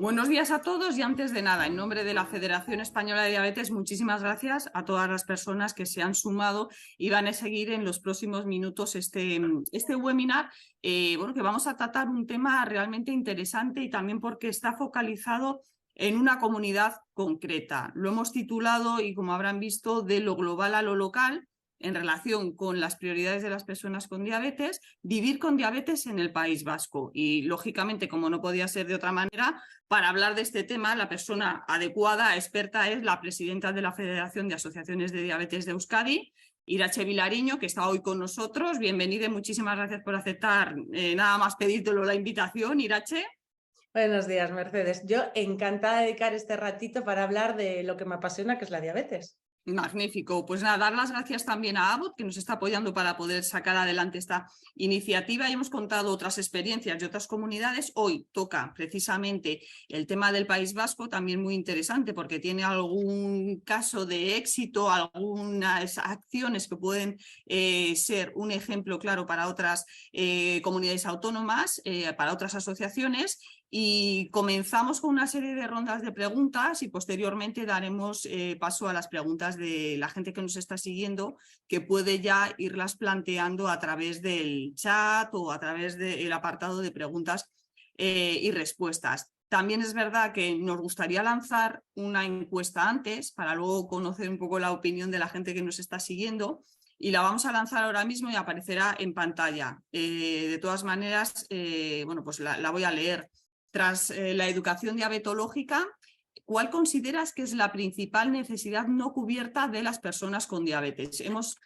Buenos días a todos y antes de nada, en nombre de la Federación Española de Diabetes, muchísimas gracias a todas las personas que se han sumado y van a seguir en los próximos minutos este webinar, bueno, que vamos a tratar un tema realmente interesante y también porque está focalizado en una comunidad concreta. Lo hemos titulado, y como habrán visto, de lo global a lo local, en relación con las prioridades de las personas con diabetes, vivir con diabetes en el País Vasco. Y, lógicamente, como no podía ser de otra manera, para hablar de este tema, la persona adecuada, experta, es la presidenta de la Federación de Asociaciones de Diabetes de Euskadi, Irache Vilariño, que está hoy con nosotros. Bienvenida y muchísimas gracias por aceptar, nada más pedírtelo, la invitación, Irache. Buenos días, Mercedes. Yo encantada de dedicar este ratito para hablar de lo que me apasiona, que es la diabetes. Magnífico. Pues nada, dar las gracias también a Abbott, que nos está apoyando para poder sacar adelante esta iniciativa. Y hemos contado otras experiencias de otras comunidades. Hoy toca precisamente el tema del País Vasco, también muy interesante porque tiene algún caso de éxito, algunas acciones que pueden ser un ejemplo claro para otras comunidades autónomas, para otras asociaciones. Y comenzamos con una serie de rondas de preguntas y posteriormente daremos paso a las preguntas de la gente que nos está siguiendo, que puede ya irlas planteando a través del chat o a través del apartado de preguntas y respuestas. También es verdad que nos gustaría lanzar una encuesta antes para luego conocer un poco la opinión de la gente que nos está siguiendo. Y la vamos a lanzar ahora mismo y aparecerá en pantalla. De todas maneras, bueno, pues la voy a leer. Tras la educación diabetológica, ¿cuál consideras que es la principal necesidad no cubierta de las personas con diabetes? Hemos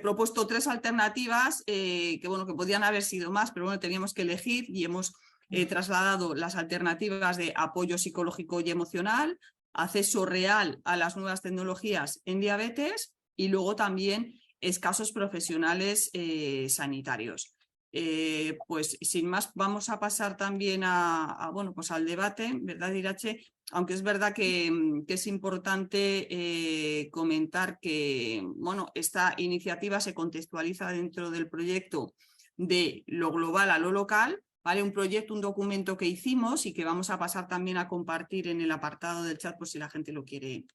propuesto tres alternativas que, bueno, que podían haber sido más, pero bueno, teníamos que elegir y hemos trasladado las alternativas de apoyo psicológico y emocional, acceso real a las nuevas tecnologías en diabetes y luego también escasos profesionales sanitarios. Pues sin más vamos a pasar también bueno, pues al debate, ¿verdad, Irache? Aunque es verdad que es importante comentar que, bueno, esta iniciativa se contextualiza dentro del proyecto de lo global a lo local, ¿vale? Un proyecto, un documento que hicimos y que vamos a pasar también a compartir en el apartado del chat por si la gente lo quiere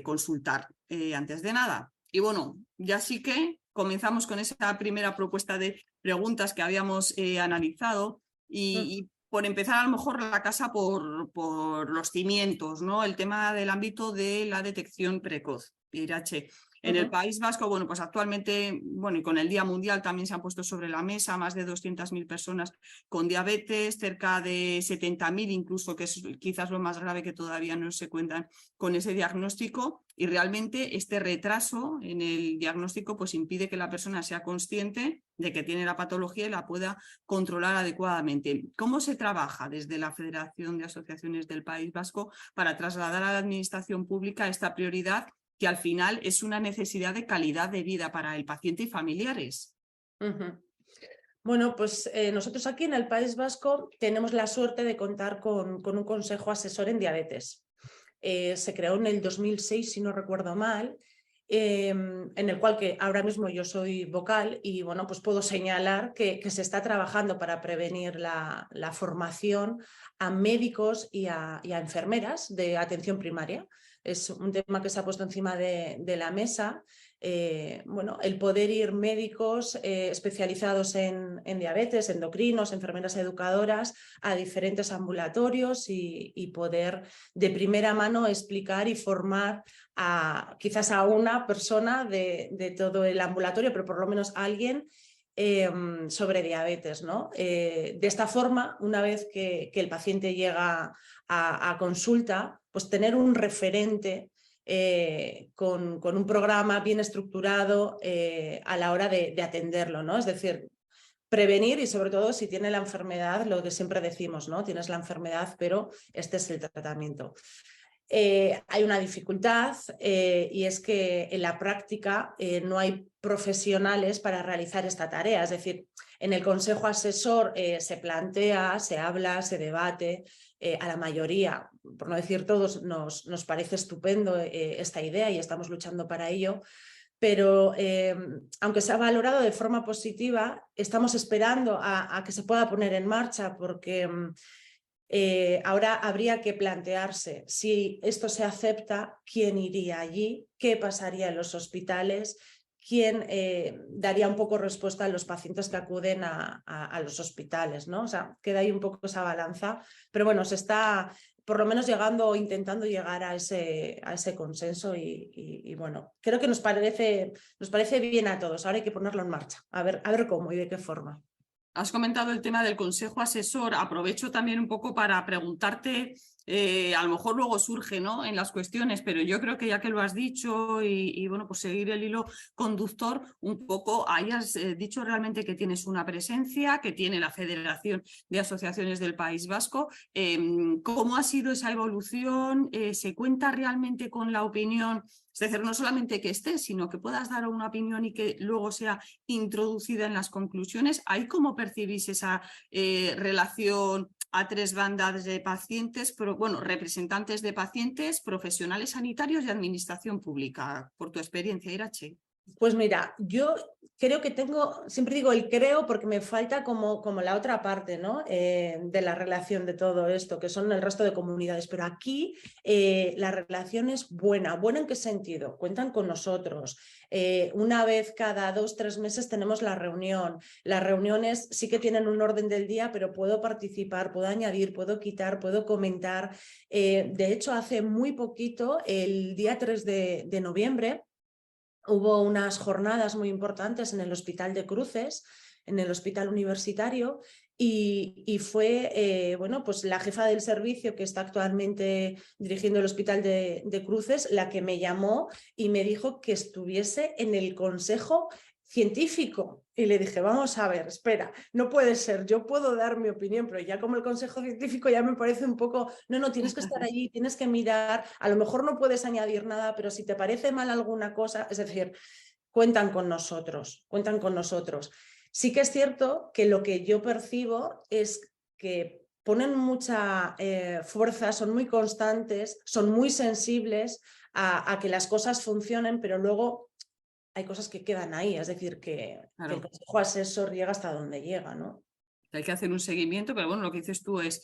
consultar antes de nada. Y bueno, ya sí que comenzamos con esa primera propuesta de preguntas que habíamos analizado y por empezar a lo mejor la casa por los cimientos, ¿no? El tema del ámbito de la detección precoz, Irache. En el País Vasco, bueno, pues actualmente, bueno, y con el Día Mundial también se han puesto sobre la mesa más de 200.000 personas con diabetes, cerca de 70.000 incluso, que es quizás lo más grave, que todavía no se cuentan con ese diagnóstico, y realmente este retraso en el diagnóstico pues impide que la persona sea consciente de que tiene la patología y la pueda controlar adecuadamente. ¿Cómo se trabaja desde la Federación de Asociaciones del País Vasco para trasladar a la administración pública esta prioridad, que al final es una necesidad de calidad de vida para el paciente y familiares? Bueno, pues nosotros aquí en el País Vasco tenemos la suerte de contar con un consejo asesor en diabetes. Se creó en el 2006, si no recuerdo mal, en el cual que ahora mismo yo soy vocal y bueno, pues puedo señalar que se está trabajando para prevenir la formación a médicos y a enfermeras de atención primaria. Es un tema que se ha puesto encima de la mesa. Bueno, el poder ir médicos especializados en diabetes, endocrinos, enfermeras educadoras a diferentes ambulatorios y poder de primera mano explicar y formar quizás a una persona de todo el ambulatorio, pero por lo menos a alguien sobre diabetes, ¿no? De esta forma, una vez que el paciente llega a consulta, pues tener un referente con un programa bien estructurado a la hora de atenderlo, ¿no? Es decir, prevenir y sobre todo si tiene la enfermedad, lo que siempre decimos, ¿no? Tienes la enfermedad, pero este es el tratamiento. Hay una dificultad y es que en la práctica no hay profesionales para realizar esta tarea. Es decir, en el consejo asesor se plantea, se habla, se debate. A la mayoría, por no decir todos, nos parece estupendo esta idea y estamos luchando para ello. Pero aunque se ha valorado de forma positiva, estamos esperando a que se pueda poner en marcha porque Ahora habría que plantearse si esto se acepta, quién iría allí, qué pasaría en los hospitales, quién daría un poco respuesta a los pacientes que acuden a los hospitales, ¿no? O sea, queda ahí un poco esa balanza, pero bueno, se está por lo menos llegando o intentando llegar a ese consenso y bueno, creo que nos parece bien a todos. Ahora hay que ponerlo en marcha, a ver cómo y de qué forma. Has comentado el tema del consejo asesor. Aprovecho también un poco para preguntarte, a lo mejor luego surge, ¿no?, en las cuestiones, pero yo creo que ya que lo has dicho y bueno, pues seguir el hilo conductor, un poco hayas dicho realmente que tienes una presencia, que tiene la Federación de Asociaciones del País Vasco. ¿Cómo ha sido esa evolución? ¿Se cuenta realmente con la opinión? Es decir, no solamente que estés, sino que puedas dar una opinión y que luego sea introducida en las conclusiones. ¿Ahí cómo percibís esa relación a tres bandas de pacientes, bueno, representantes de pacientes, profesionales sanitarios y administración pública, por tu experiencia, Irache? Pues mira, yo creo que siempre digo el creo porque me falta como la otra parte, ¿no? De la relación de todo esto, que son el resto de comunidades, pero aquí la relación es buena. ¿Buena en qué sentido? Cuentan con nosotros. Una vez cada 2-3 meses tenemos la reunión. Las reuniones sí que tienen un orden del día, pero puedo participar, puedo añadir, puedo quitar, puedo comentar. De hecho, hace muy poquito, el día 3 de noviembre, hubo unas jornadas muy importantes en el Hospital de Cruces, en el Hospital Universitario, y fue bueno, pues la jefa del servicio que está actualmente dirigiendo el Hospital de Cruces la que me llamó y me dijo que estuviese en el consejo científico. Y le dije, vamos a ver, espera, no puede ser, yo puedo dar mi opinión, pero ya como el consejo científico ya me parece un poco, no, tienes que estar allí, tienes que mirar, a lo mejor no puedes añadir nada, pero si te parece mal alguna cosa, es decir, cuentan con nosotros. Sí que es cierto que lo que yo percibo es que ponen mucha fuerza, son muy constantes, son muy sensibles a que las cosas funcionen, pero luego hay cosas que quedan ahí, es decir, que el consejo asesor llega hasta donde llega, ¿no? Hay que hacer un seguimiento, pero bueno, lo que dices tú es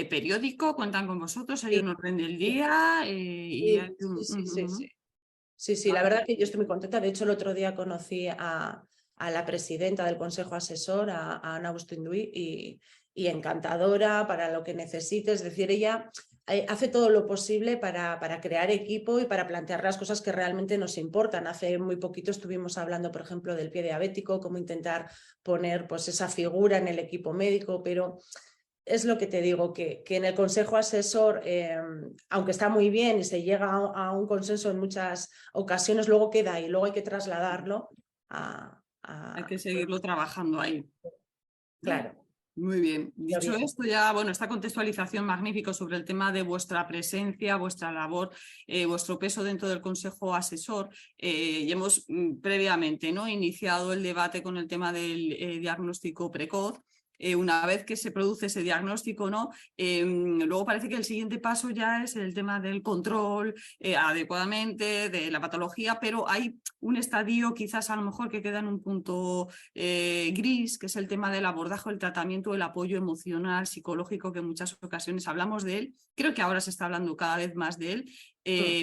periódico, cuentan con vosotros, hay un orden del día y hay un... Sí, la verdad que yo estoy muy contenta. De hecho, el otro día conocí a la presidenta del consejo asesor, a Ana Bustinduy, y encantadora para lo que necesite. Es decir, ella hace todo lo posible para crear equipo y para plantear las cosas que realmente nos importan. Hace muy poquito estuvimos hablando, por ejemplo, del pie diabético, cómo intentar poner pues, esa figura en el equipo médico, pero es lo que te digo, que en el consejo asesor, aunque está muy bien y se llega a un consenso en muchas ocasiones, luego queda ahí, luego hay que trasladarlo Hay que seguirlo trabajando ahí. Claro. Muy bien. Dicho esto, ya, bueno, esta contextualización magnífica sobre el tema de vuestra presencia, vuestra labor, vuestro peso dentro del consejo asesor, y hemos previamente, ¿no?, iniciado el debate con el tema del diagnóstico precoz. Una vez que se produce ese diagnóstico, ¿no? Luego parece que el siguiente paso ya es el tema del control adecuadamente de la patología, pero hay un estadio quizás a lo mejor que queda en un punto gris, que es el tema del abordaje, el tratamiento, el apoyo emocional, psicológico, que en muchas ocasiones hablamos de él. Creo que ahora se está hablando cada vez más de él,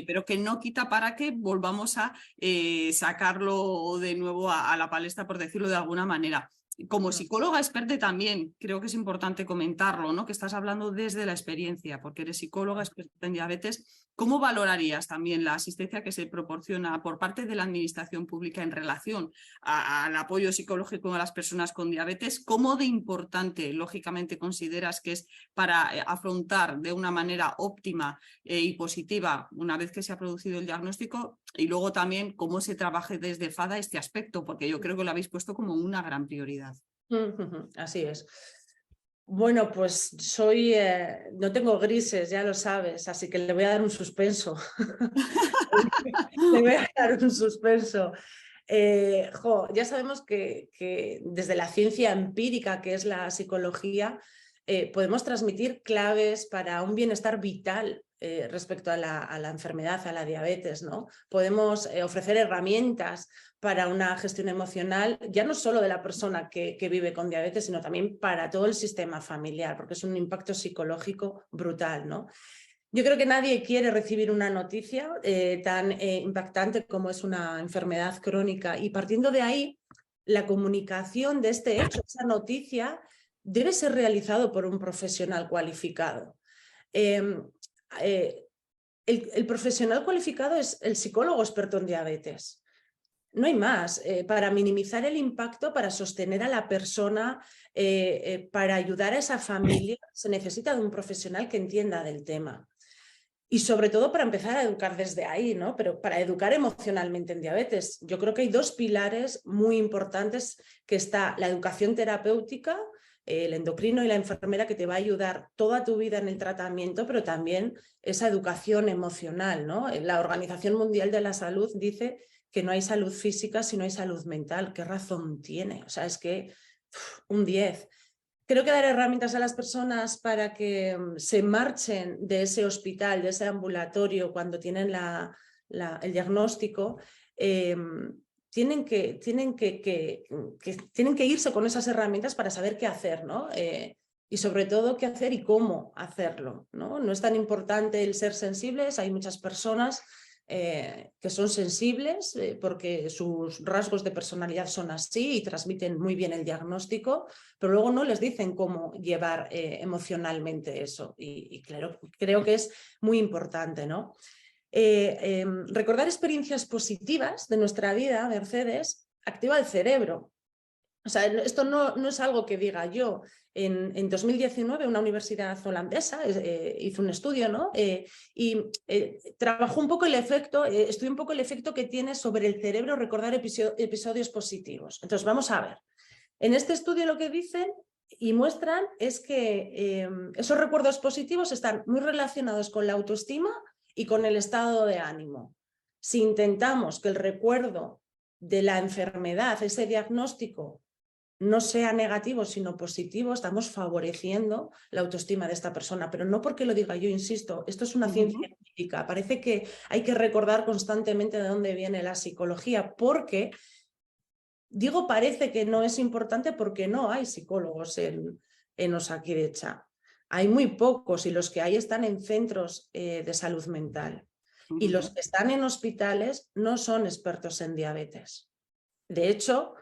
pero que no quita para que volvamos a sacarlo de nuevo a la palestra, por decirlo de alguna manera. Como psicóloga experta también, creo que es importante comentarlo, ¿no?, que estás hablando desde la experiencia, porque eres psicóloga experta en diabetes. ¿Cómo valorarías también la asistencia que se proporciona por parte de la administración pública en relación al apoyo psicológico a las personas con diabetes? ¿Cómo de importante, lógicamente, consideras que es para afrontar de una manera óptima y positiva una vez que se ha producido el diagnóstico? Y luego también cómo se trabaje desde FADA este aspecto, porque yo creo que lo habéis puesto como una gran prioridad. Así es. Bueno, pues no tengo grises, ya lo sabes, así que le voy a dar un suspenso. Le voy a dar un suspenso. Ya sabemos que desde la ciencia empírica, que es la psicología, podemos transmitir claves para un bienestar vital respecto a la enfermedad, a la diabetes, ¿no? Podemos ofrecer herramientas para una gestión emocional, ya no solo de la persona que vive con diabetes, sino también para todo el sistema familiar, porque es un impacto psicológico brutal, ¿no? Yo creo que nadie quiere recibir una noticia tan impactante como es una enfermedad crónica, y partiendo de ahí, la comunicación de este hecho, esa noticia, debe ser realizado por un profesional cualificado. El profesional cualificado es el psicólogo experto en diabetes. No hay más. Para minimizar el impacto, para sostener a la persona, para ayudar a esa familia, se necesita de un profesional que entienda del tema. Y sobre todo para empezar a educar desde ahí, ¿no? Pero para educar emocionalmente en diabetes. Yo creo que hay dos pilares muy importantes, que está la educación terapéutica, el endocrino y la enfermera, que te va a ayudar toda tu vida en el tratamiento, pero también esa educación emocional, ¿no? La Organización Mundial de la Salud dice que no hay salud física si no hay salud mental. ¿Qué razón tiene? O sea, es que un 10. Creo que dar herramientas a las personas para que se marchen de ese hospital, de ese ambulatorio, cuando tienen el diagnóstico, tienen que irse con esas herramientas para saber qué hacer, ¿no? Y sobre todo qué hacer y cómo hacerlo, ¿no? No es tan importante el ser sensibles, hay muchas personas que son sensibles porque sus rasgos de personalidad son así y transmiten muy bien el diagnóstico, pero luego no les dicen cómo llevar emocionalmente eso, y claro, creo que es muy importante, ¿no? Recordar experiencias positivas de nuestra vida, Mercedes, activa el cerebro. O sea, esto no es algo que diga yo. En 2019 una universidad holandesa hizo un estudio, ¿no? Trabajó un poco el efecto, estudió un poco el efecto que tiene sobre el cerebro recordar episodios positivos. Entonces, vamos a ver. En este estudio lo que dicen y muestran es que esos recuerdos positivos están muy relacionados con la autoestima y con el estado de ánimo. Si intentamos que el recuerdo de la enfermedad, ese diagnóstico, no sea negativo, sino positivo, estamos favoreciendo la autoestima de esta persona. Pero no porque lo diga yo, insisto, esto es una ciencia empírica. Parece que hay que recordar constantemente de dónde viene la psicología, porque, digo parece que no es importante porque no hay psicólogos en Osakidetza. Hay muy pocos, y los que hay están en centros de salud mental. Y los que están en hospitales no son expertos en diabetes. De hecho,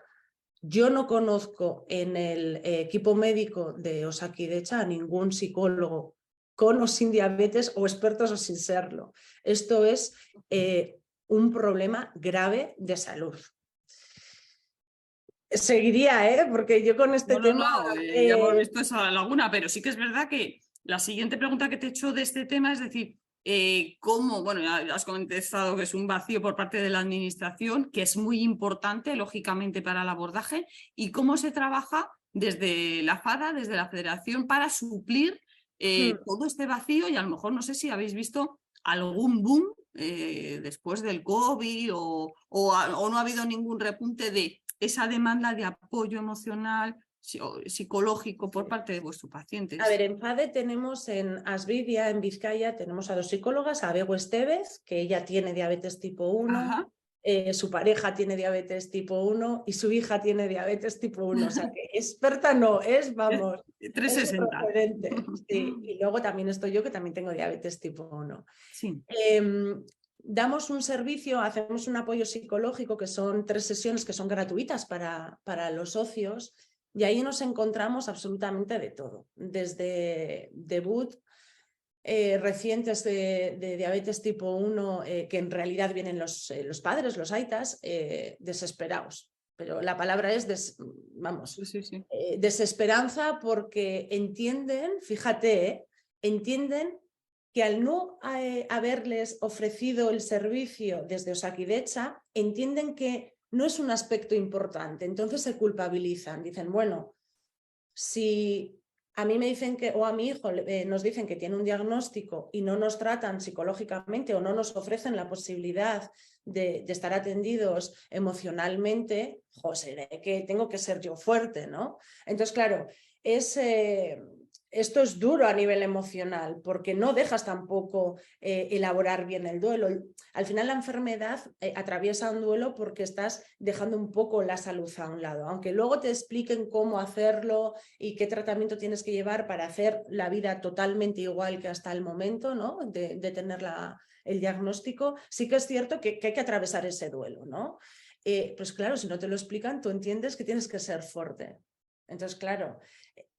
yo no conozco en el equipo médico de Osakidetza a ningún psicólogo con o sin diabetes, o expertos o sin serlo. Esto es un problema grave de salud. Seguiría, porque yo con este tema... ya hemos visto esa laguna, pero sí que es verdad que la siguiente pregunta que te he hecho de este tema es decir, cómo, bueno, ya has contestado que es un vacío por parte de la administración, que es muy importante, lógicamente, para el abordaje, y cómo se trabaja desde la FADA, desde la Federación, para suplir todo este vacío, y a lo mejor no sé si habéis visto algún boom después del COVID o no ha habido ningún repunte de esa demanda de apoyo emocional, psicológico por parte de vuestros pacientes. A ver, en FADE tenemos en Asvidia, en Vizcaya, tenemos a dos psicólogas, a Bego Estevez, que ella tiene diabetes tipo 1, su pareja tiene diabetes tipo 1 y su hija tiene diabetes tipo 1. O sea, que experta no es, vamos, 360. Es sí. Y luego también estoy yo, que también tengo diabetes tipo 1. Sí. Damos un servicio, hacemos un apoyo psicológico, que son 3 sesiones que son gratuitas para los socios, y ahí nos encontramos absolutamente de todo, desde debut recientes de diabetes tipo 1, que en realidad vienen los padres, los aitas, desesperados. Pero la palabra es, desesperanza, porque entienden, fíjate, entienden que al no haberles ofrecido el servicio desde Osakidetza, entienden que no es un aspecto importante, entonces se culpabilizan, dicen, bueno, si a mí me dicen que, o a mi hijo nos dicen que tiene un diagnóstico y no nos tratan psicológicamente o no nos ofrecen la posibilidad de estar atendidos emocionalmente, José, que tengo que ser yo fuerte, ¿no? Entonces, claro, es esto es duro a nivel emocional porque no dejas tampoco elaborar bien el duelo. Al final la enfermedad atraviesa un duelo porque estás dejando un poco la salud a un lado, aunque luego te expliquen cómo hacerlo y qué tratamiento tienes que llevar para hacer la vida totalmente igual que hasta el momento, ¿no? de tener el diagnóstico. Sí que es cierto que hay que atravesar ese duelo, ¿no? Pues claro, si no te lo explican, tú entiendes que tienes que ser fuerte. Entonces, claro,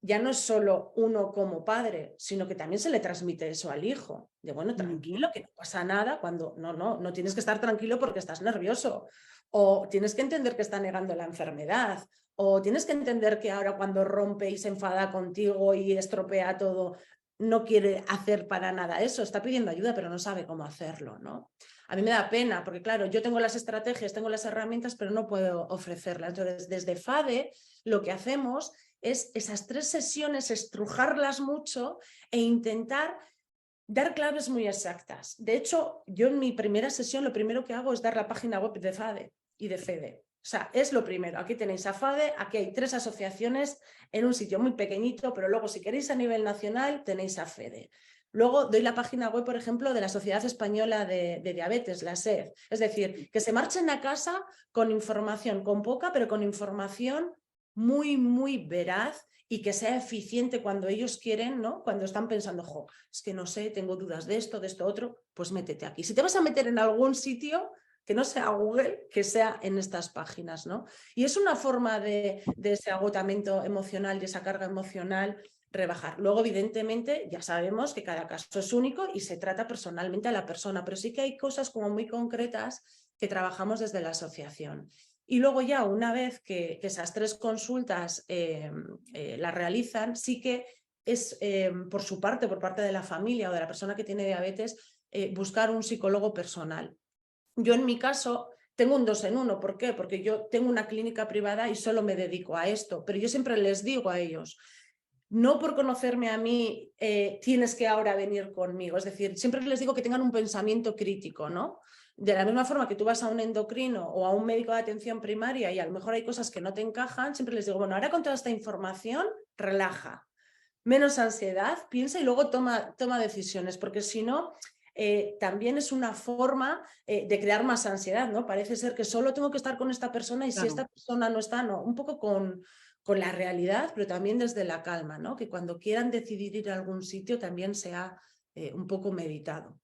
ya no es solo uno como padre, sino que también se le transmite eso al hijo. De bueno, tranquilo, que no pasa nada, cuando no tienes que estar tranquilo porque estás nervioso. O tienes que entender que está negando la enfermedad. O tienes que entender que ahora cuando rompe y se enfada contigo y estropea todo, no quiere hacer para nada eso. Está pidiendo ayuda, pero no sabe cómo hacerlo, ¿no? A mí me da pena porque, claro, yo tengo las estrategias, tengo las herramientas, pero no puedo ofrecerlas. Entonces, desde FADE lo que hacemos es esas 3 sesiones estrujarlas mucho e intentar dar claves muy exactas. De hecho, yo en mi primera sesión lo primero que hago es dar la página web de FADE y de FEDE. O sea, es lo primero. Aquí tenéis a FADE, aquí hay 3 asociaciones en un sitio muy pequeñito, pero luego si queréis a nivel nacional tenéis a FEDE. Luego doy la página web, por ejemplo, de la Sociedad Española de Diabetes, la SED. Es decir, que se marchen a casa con información, con poca, pero con información muy, muy veraz y que sea eficiente cuando ellos quieren, ¿no? Cuando están pensando, jo, es que no sé, tengo dudas de esto, otro, pues métete aquí. Si te vas a meter en algún sitio, que no sea Google, que sea en estas páginas, ¿no? Y es una forma de ese agotamiento emocional, de esa carga emocional, rebajar. Luego, evidentemente, ya sabemos que cada caso es único y se trata personalmente a la persona, pero sí que hay cosas como muy concretas que trabajamos desde la asociación. Y luego ya una vez que esas 3 consultas las realizan, sí que es por su parte, por parte de la familia o de la persona que tiene diabetes, buscar un psicólogo personal. Yo en mi caso tengo un 2 en 1, ¿por qué? Porque yo tengo una clínica privada y solo me dedico a esto, pero yo siempre les digo a ellos, no por conocerme a mí tienes que ahora venir conmigo, es decir, siempre les digo que tengan un pensamiento crítico, ¿no? De la misma forma que tú vas a un endocrino o a un médico de atención primaria y a lo mejor hay cosas que no te encajan, siempre les digo, bueno, ahora con toda esta información, relaja, menos ansiedad, piensa y luego toma decisiones, porque si no, también es una forma de crear más ansiedad, ¿no? Parece ser que solo tengo que estar con esta persona y si esta persona no está, no, un poco con la realidad, pero también desde la calma, ¿no? Que cuando quieran decidir ir a algún sitio también sea un poco meditado.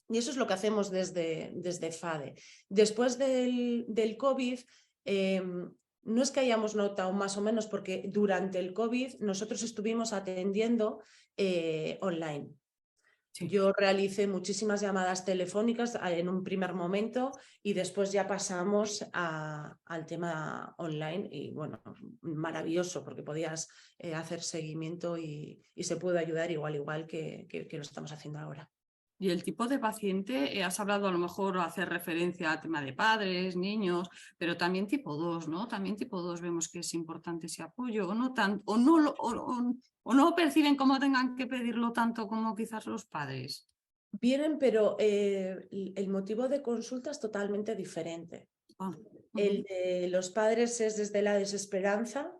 Y eso es lo que hacemos desde FADE. Después del COVID, no es que hayamos notado más o menos, porque durante el COVID nosotros estuvimos atendiendo online. Sí. Yo realicé muchísimas llamadas telefónicas en un primer momento y después ya pasamos al tema online y bueno, maravilloso porque podías hacer seguimiento y se puede ayudar igual que lo estamos haciendo ahora. Y el tipo de paciente, has hablado a lo mejor hacer referencia al tema de padres, niños, pero también tipo 2, ¿no? También tipo 2 vemos que es importante ese apoyo, o no perciben como tengan que pedirlo tanto como quizás los padres. Vienen, pero el motivo de consulta es totalmente diferente. El de los padres es desde la desesperanza.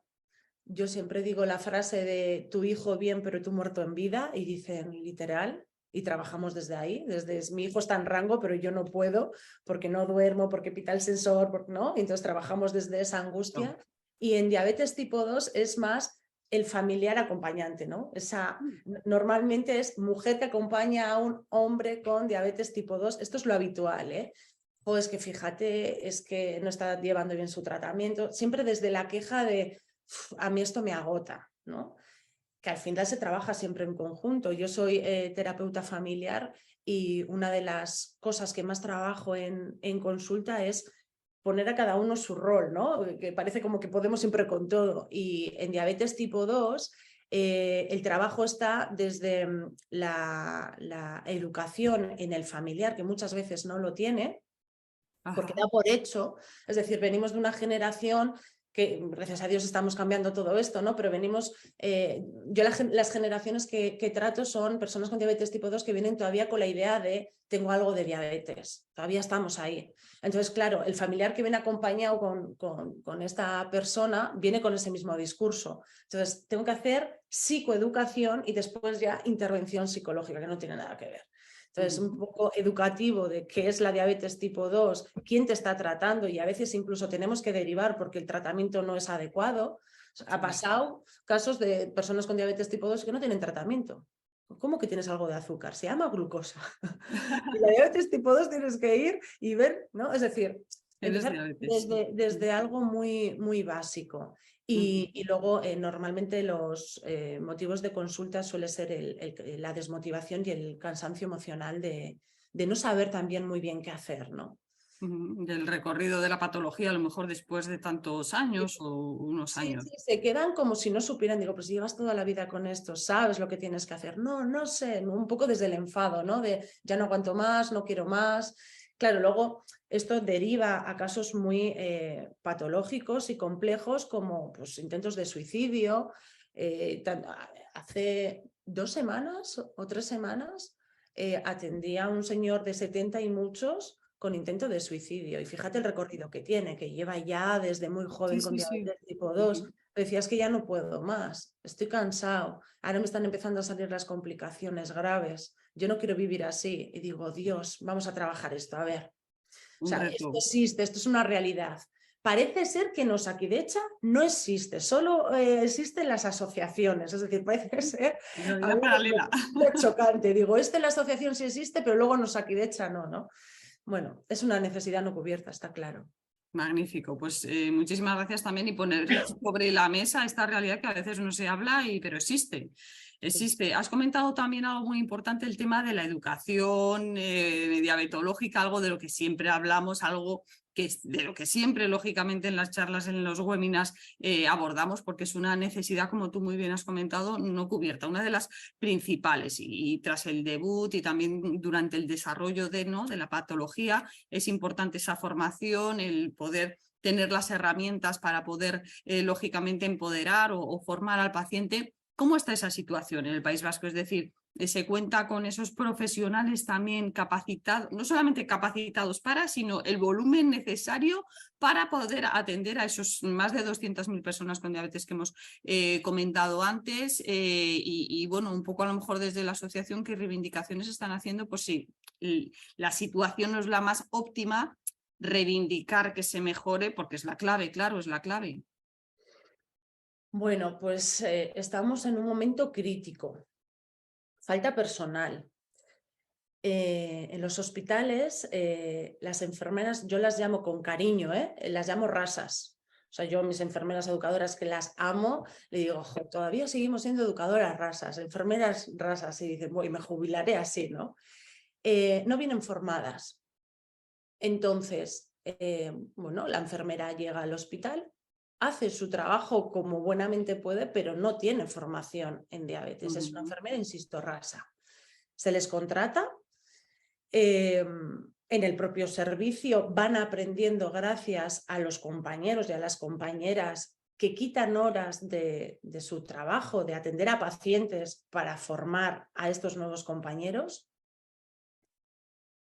Yo siempre digo la frase de tu hijo bien, pero tú muerto en vida, y dicen literal, y trabajamos desde ahí, desde mi hijo está en rango, pero yo no puedo, porque no duermo, porque pita el sensor, ¿no? Entonces trabajamos desde esa angustia. No. Y en diabetes tipo 2 es más el familiar acompañante, ¿no? Normalmente es mujer que acompaña a un hombre con diabetes tipo 2, esto es lo habitual, ¿eh? O es que fíjate, es que no está llevando bien su tratamiento, siempre desde la queja de a mí esto me agota, ¿no? Que al final se trabaja siempre en conjunto. Yo soy terapeuta familiar y una de las cosas que más trabajo en consulta es poner a cada uno su rol, ¿no? Que parece como que podemos siempre con todo. Y en diabetes tipo 2 el trabajo está desde la educación en el familiar, que muchas veces no lo tiene, porque da por hecho. Es decir, venimos de una generación que gracias a Dios estamos cambiando todo esto, ¿no? Pero venimos, yo las generaciones que trato son personas con diabetes tipo 2 que vienen todavía con la idea de tengo algo de diabetes, todavía estamos ahí. Entonces, claro, el familiar que viene acompañado con esta persona viene con ese mismo discurso. Entonces, tengo que hacer psicoeducación y después ya intervención psicológica, que no tiene nada que ver. Entonces, un poco educativo de qué es la diabetes tipo 2, quién te está tratando y a veces incluso tenemos que derivar porque el tratamiento no es adecuado. Ha pasado casos de personas con diabetes tipo 2 que no tienen tratamiento. ¿Cómo que tienes algo de azúcar? Se llama glucosa. Y la diabetes tipo 2 tienes que ir y ver, ¿no? Es decir, empezar desde algo muy, muy básico. Y luego, normalmente los motivos de consulta suele ser la desmotivación y el cansancio emocional de no saber también muy bien qué hacer, ¿no? Del recorrido de la patología, a lo mejor después de tantos años o unos años. Sí, se quedan como si no supieran. Digo, pues llevas toda la vida con esto, sabes lo que tienes que hacer. No, no sé, un poco desde el enfado, ¿no? De ya no aguanto más, no quiero más. Claro, luego esto deriva a casos muy patológicos y complejos como pues, intentos de suicidio. Hace 2 semanas o 3 semanas atendía a un señor de 70 y muchos con intento de suicidio. Y fíjate el recorrido que tiene, que lleva ya desde muy joven con diabetes tipo 2. Decías que ya no puedo más, estoy cansado, ahora me están empezando a salir las complicaciones graves, yo no quiero vivir así. Y digo, Dios, vamos a trabajar esto, a ver. O sea, esto existe, esto es una realidad. Parece ser que en Osakidecha no existe, solo existen las asociaciones, es decir, parece ser la paralela. Chocante. Digo, la asociación sí existe, pero luego en Osakidecha no, ¿no? Bueno, es una necesidad no cubierta, está claro. Magnífico, pues muchísimas gracias también y poner sobre la mesa esta realidad que a veces no se habla, pero existe. Existe. Has comentado también algo muy importante, el tema de la educación diabetológica, algo de lo que siempre hablamos, algo de lo que siempre, lógicamente, en las charlas, en los webinars abordamos, porque es una necesidad, como tú muy bien has comentado, no cubierta, una de las principales. Y tras el debut y también durante el desarrollo de la patología, es importante esa formación, el poder tener las herramientas para poder, lógicamente, empoderar o formar al paciente. ¿Cómo está esa situación en el País Vasco? Es decir, se cuenta con esos profesionales también capacitados, no solamente capacitados sino el volumen necesario para poder atender a esos más de 200.000 personas con diabetes que hemos comentado antes y bueno, un poco a lo mejor desde la asociación qué reivindicaciones están haciendo, pues sí, la situación no es la más óptima, reivindicar que se mejore porque es la clave, claro, es la clave. Bueno, pues estamos en un momento crítico. Falta personal. En los hospitales, las enfermeras, yo las llamo con cariño, las llamo rasas. O sea, yo a mis enfermeras educadoras que las amo, le digo, todavía seguimos siendo educadoras rasas, enfermeras rasas, y dicen, voy, me jubilaré así, ¿no? No vienen formadas. Entonces, bueno, la enfermera llega al hospital, hace su trabajo como buenamente puede, pero no tiene formación en diabetes. Es una enfermera, insisto, rasa. Se les contrata, en el propio servicio van aprendiendo gracias a los compañeros y a las compañeras que quitan horas de su trabajo, de atender a pacientes para formar a estos nuevos compañeros.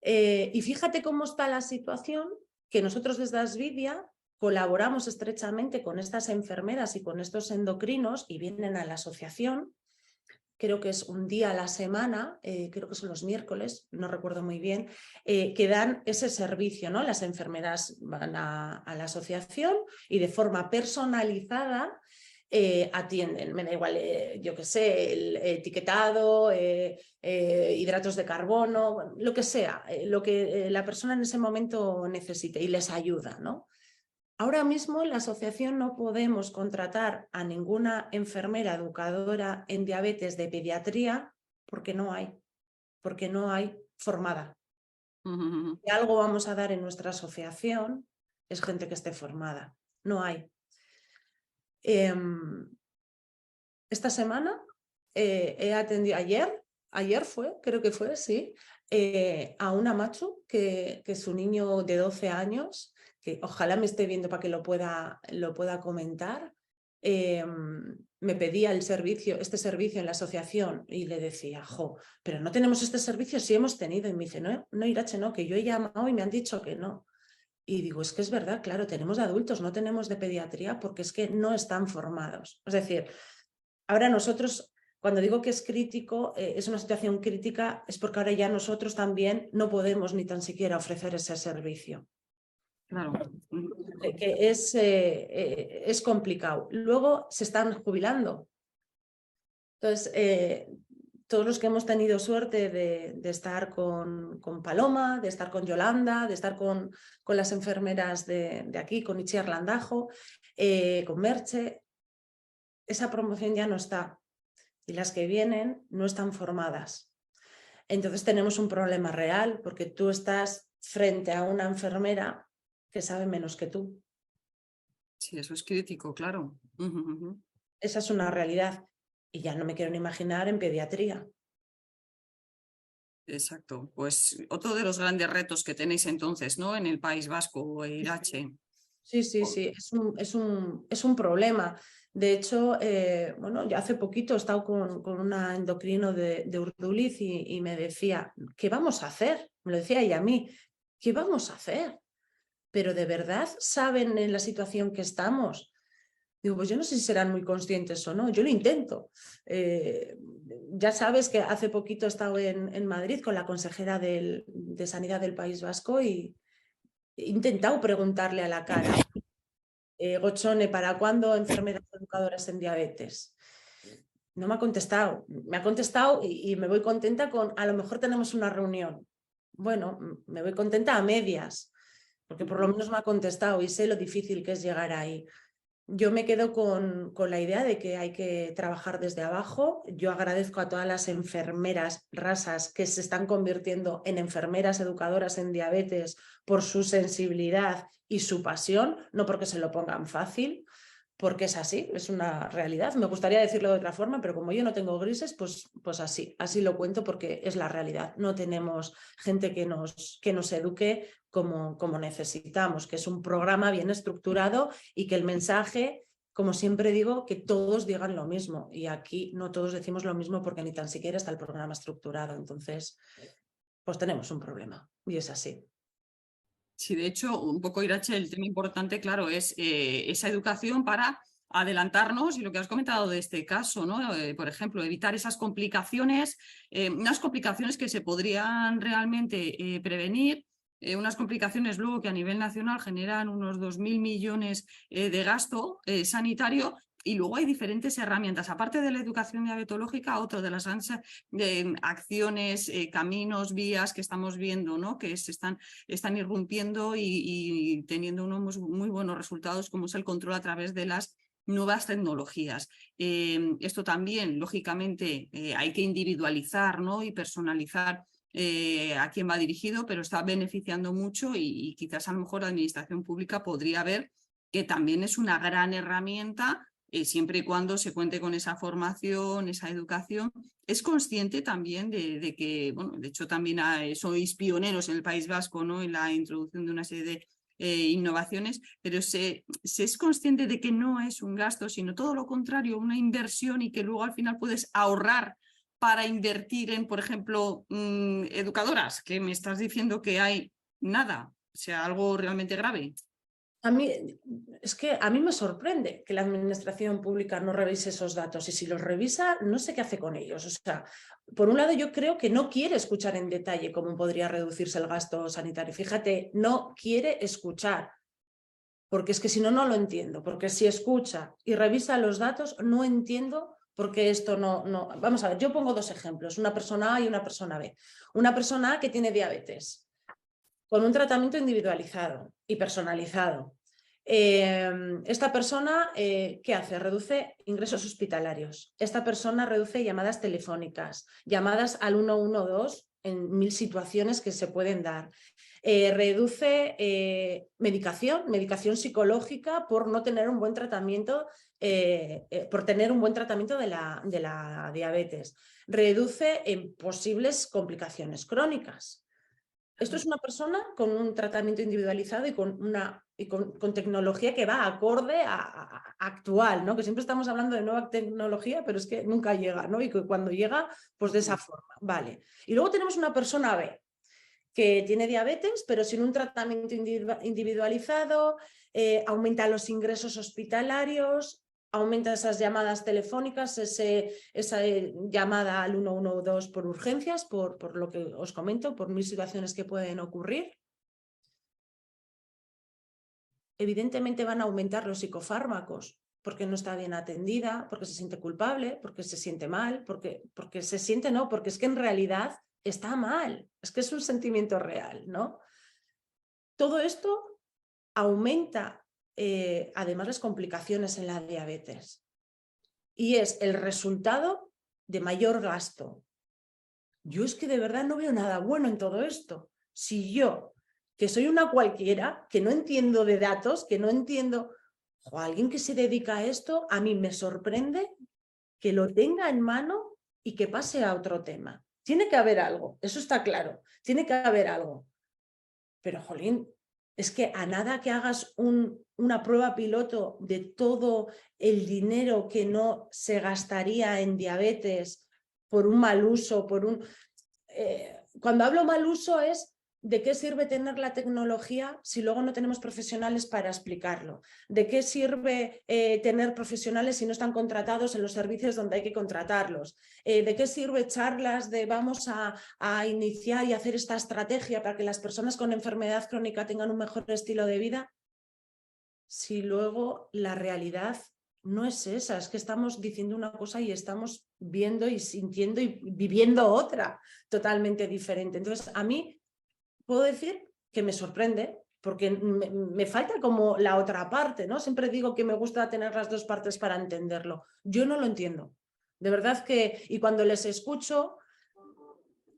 Y fíjate cómo está la situación, que nosotros desde Asvidia colaboramos estrechamente con estas enfermeras y con estos endocrinos y vienen a la asociación, creo que es un día a la semana, creo que son los miércoles, no recuerdo muy bien, que dan ese servicio, ¿no? Las enfermeras van a la asociación y de forma personalizada atienden, me da igual, yo qué sé, el etiquetado, hidratos de carbono, lo que sea, lo que la persona en ese momento necesite y les ayuda, ¿no? Ahora mismo en la asociación no podemos contratar a ninguna enfermera educadora en diabetes de pediatría porque no hay formada. Si algo vamos a dar en nuestra asociación es gente que esté formada, no hay. Esta semana he atendido, ayer fue, creo que fue, sí, a una macho que su niño de 12 años que ojalá me esté viendo para que lo pueda comentar, me pedía este servicio en la asociación y le decía, jo, pero no tenemos este servicio, sí hemos tenido. Y me dice, no, no, Irache, no, que yo he llamado y me han dicho que no. Y digo, es que es verdad, claro, tenemos de adultos, no tenemos de pediatría porque es que no están formados. Es decir, ahora nosotros, cuando digo que es crítico, es una situación crítica, es porque ahora ya nosotros también no podemos ni tan siquiera ofrecer ese servicio. Claro. Que es complicado. Luego se están jubilando. Entonces, todos los que hemos tenido suerte de estar con Paloma, de estar con Yolanda, de estar con las enfermeras de aquí, con Itziar Landajo, con Merche, esa promoción ya no está. Y las que vienen no están formadas. Entonces tenemos un problema real porque tú estás frente a una enfermera que sabe menos que tú. Sí, eso es crítico, claro. Esa es una realidad. Y ya no me quiero ni imaginar en pediatría. Exacto. Pues otro de los grandes retos que tenéis entonces, ¿no? En el País Vasco, Irache. Sí, es un problema. De hecho, bueno, ya hace poquito he estado con una endocrino de Urduliz y me decía, ¿qué vamos a hacer? Me lo decía ella a mí, ¿qué vamos a hacer? Pero ¿de verdad saben en la situación que estamos? Digo, pues yo no sé si serán muy conscientes o no, yo lo intento. Ya sabes que hace poquito he estado en Madrid con la consejera de Sanidad del País Vasco y he intentado preguntarle a la cara, Gochone, ¿para cuándo enfermeras educadoras en diabetes? No me ha contestado. Me ha contestado y me voy contenta con, a lo mejor tenemos una reunión. Bueno, me voy contenta a medias, porque por lo menos me ha contestado y sé lo difícil que es llegar ahí. Yo me quedo con la idea de que hay que trabajar desde abajo. Yo agradezco a todas las enfermeras rasas que se están convirtiendo en enfermeras educadoras en diabetes por su sensibilidad y su pasión, no porque se lo pongan fácil, porque es así, es una realidad. Me gustaría decirlo de otra forma, pero como yo no tengo grises, pues así lo cuento porque es la realidad. No tenemos gente que nos eduque como necesitamos, que es un programa bien estructurado y que el mensaje, como siempre digo, que todos digan lo mismo. Y aquí no todos decimos lo mismo porque ni tan siquiera está el programa estructurado. Entonces, pues tenemos un problema y es así. Sí, de hecho, un poco, Irache, el tema importante, claro, es esa educación para adelantarnos y lo que has comentado de este caso, ¿no? Por ejemplo, evitar esas complicaciones, unas complicaciones que se podrían realmente prevenir, unas complicaciones luego que a nivel nacional generan unos 2.000 millones de gasto sanitario. Y luego hay diferentes herramientas, aparte de la educación diabetológica, otra de las grandes acciones, caminos, vías que estamos viendo, ¿no? Que se están irrumpiendo y teniendo unos muy buenos resultados, como es el control a través de las nuevas tecnologías. Esto también, lógicamente, hay que individualizar, ¿no? Y personalizar a quién va dirigido, pero está beneficiando mucho y quizás a lo mejor la administración pública podría ver que también es una gran herramienta siempre y cuando se cuente con esa formación, esa educación. Es consciente también de que, bueno, de hecho también sois pioneros en el País Vasco, ¿no? En la introducción de una serie de innovaciones, pero se es consciente de que no es un gasto, sino todo lo contrario, una inversión y que luego al final puedes ahorrar para invertir en, por ejemplo, educadoras, que me estás diciendo que hay nada, o sea, algo realmente grave. A mí, es que a mí me sorprende que la administración pública no revise esos datos y si los revisa, no sé qué hace con ellos. O sea, por un lado yo creo que no quiere escuchar en detalle cómo podría reducirse el gasto sanitario. Fíjate, no quiere escuchar, porque es que si no, no lo entiendo. Porque si escucha y revisa los datos, no entiendo por qué esto no... Vamos a ver, yo pongo dos ejemplos, una persona A y una persona B. Una persona A que tiene diabetes con un tratamiento individualizado y personalizado. Esta persona, ¿qué hace? Reduce ingresos hospitalarios. Esta persona reduce llamadas telefónicas, llamadas al 112 en 1000 situaciones que se pueden dar. Reduce medicación psicológica por no tener un buen tratamiento, por tener un buen tratamiento de la diabetes. Reduce posibles complicaciones crónicas. Esto es una persona con un tratamiento individualizado y con tecnología que va acorde a actual, ¿no? Que siempre estamos hablando de nueva tecnología, pero es que nunca llega, ¿no? Y que cuando llega, pues de esa forma, vale. Y luego tenemos una persona B, que tiene diabetes, pero sin un tratamiento individualizado, aumenta los ingresos hospitalarios, aumenta esas llamadas telefónicas, esa llamada al 112 por urgencias, por lo que os comento, por 1000 situaciones que pueden ocurrir. Evidentemente van a aumentar los psicofármacos, porque no está bien atendida, porque se siente culpable, porque se siente mal, porque se siente no, porque es que en realidad está mal, es que es un sentimiento real, ¿no? Todo esto aumenta además las complicaciones en la diabetes y es el resultado de mayor gasto. Yo es que de verdad no veo nada bueno en todo esto. Si yo, que soy una cualquiera, que no entiendo de datos, que no entiendo, o alguien que se dedica a esto, a mí me sorprende que lo tenga en mano y que pase a otro tema. Tiene que haber algo, eso está claro, tiene que haber algo. Pero, jolín, es que a nada que hagas una prueba piloto de todo el dinero que no se gastaría en diabetes por un mal uso, cuando hablo mal uso es de qué sirve tener la tecnología si luego no tenemos profesionales para explicarlo. ¿De qué sirve tener profesionales si no están contratados en los servicios donde hay que contratarlos? ¿De qué sirve charlas de vamos a iniciar y hacer esta estrategia para que las personas con enfermedad crónica tengan un mejor estilo de vida? Si luego la realidad no es esa, es que estamos diciendo una cosa y estamos viendo y sintiendo y viviendo otra totalmente diferente. Entonces, a mí puedo decir que me sorprende porque me falta como la otra parte, ¿no? Siempre digo que me gusta tener las dos partes para entenderlo. Yo no lo entiendo. De verdad que, y cuando les escucho,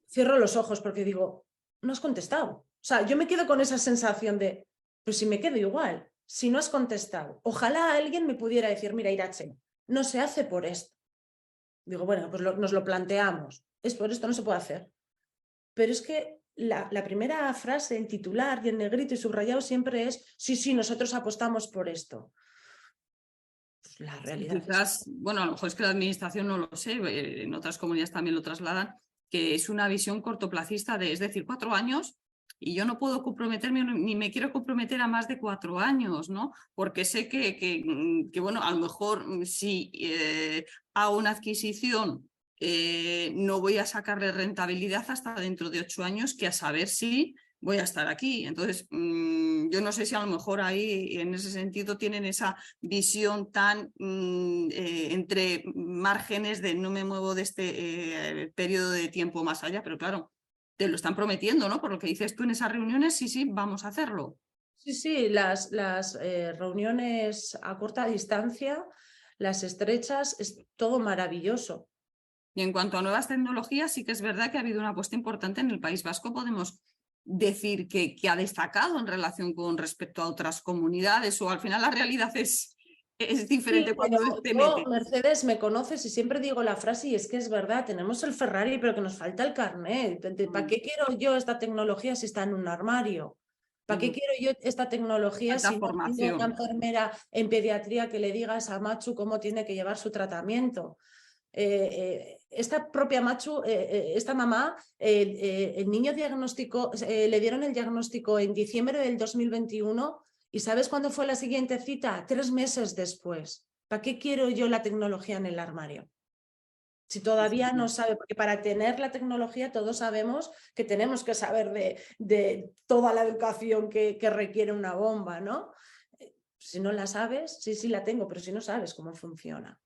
cierro los ojos porque digo, no has contestado. O sea, yo me quedo con esa sensación de, pues si me quedo igual, si no has contestado. Ojalá alguien me pudiera decir, mira, Irache, no se hace por esto. Digo, bueno, pues nos lo planteamos. Es por esto, no se puede hacer. Pero es que la primera frase en titular y en negrito y subrayado siempre es, sí, nosotros apostamos por esto. Pues la Y realidad es... quizás, bueno, a lo mejor es que la administración no lo sé, en otras comunidades también lo trasladan, que es una visión cortoplacista de, es decir, 4 años y yo no puedo comprometerme ni me quiero comprometer a más de 4 años, ¿no? Porque sé que bueno, a lo mejor si hago una adquisición no voy a sacarle rentabilidad hasta dentro de 8 años, que a saber si voy a estar aquí. Entonces, yo no sé si a lo mejor ahí, en ese sentido, tienen esa visión tan entre márgenes de no me muevo de este periodo de tiempo más allá, pero claro, te lo están prometiendo, ¿no? Por lo que dices tú en esas reuniones, sí, vamos a hacerlo. Sí, las reuniones a corta distancia, las estrechas, es todo maravilloso. Y en cuanto a nuevas tecnologías, sí que es verdad que ha habido una apuesta importante en el País Vasco. Podemos decir que ha destacado en relación con respecto a otras comunidades, o al final la realidad es diferente Sí, cuando pero te yo, metes. Mercedes, me conoces y siempre digo la frase y es que es verdad, tenemos el Ferrari, pero que nos falta el carnet. ¿Para qué quiero yo esta tecnología si está en un armario? ¿Para qué quiero yo esta tecnología Falta si no tengo una formación. enfermera en pediatría que le diga a esa Machu cómo tiene que llevar su tratamiento? Esta propia Machu, esta mamá, el niño diagnóstico, le dieron el diagnóstico en diciembre del 2021 y ¿sabes cuándo fue la siguiente cita? 3 meses después. ¿Para qué quiero yo la tecnología en el armario? Si todavía no sabe, porque para tener la tecnología todos sabemos que tenemos que saber de toda la educación que requiere una bomba, ¿no? Si no la sabes, sí la tengo, pero si no sabes cómo funciona.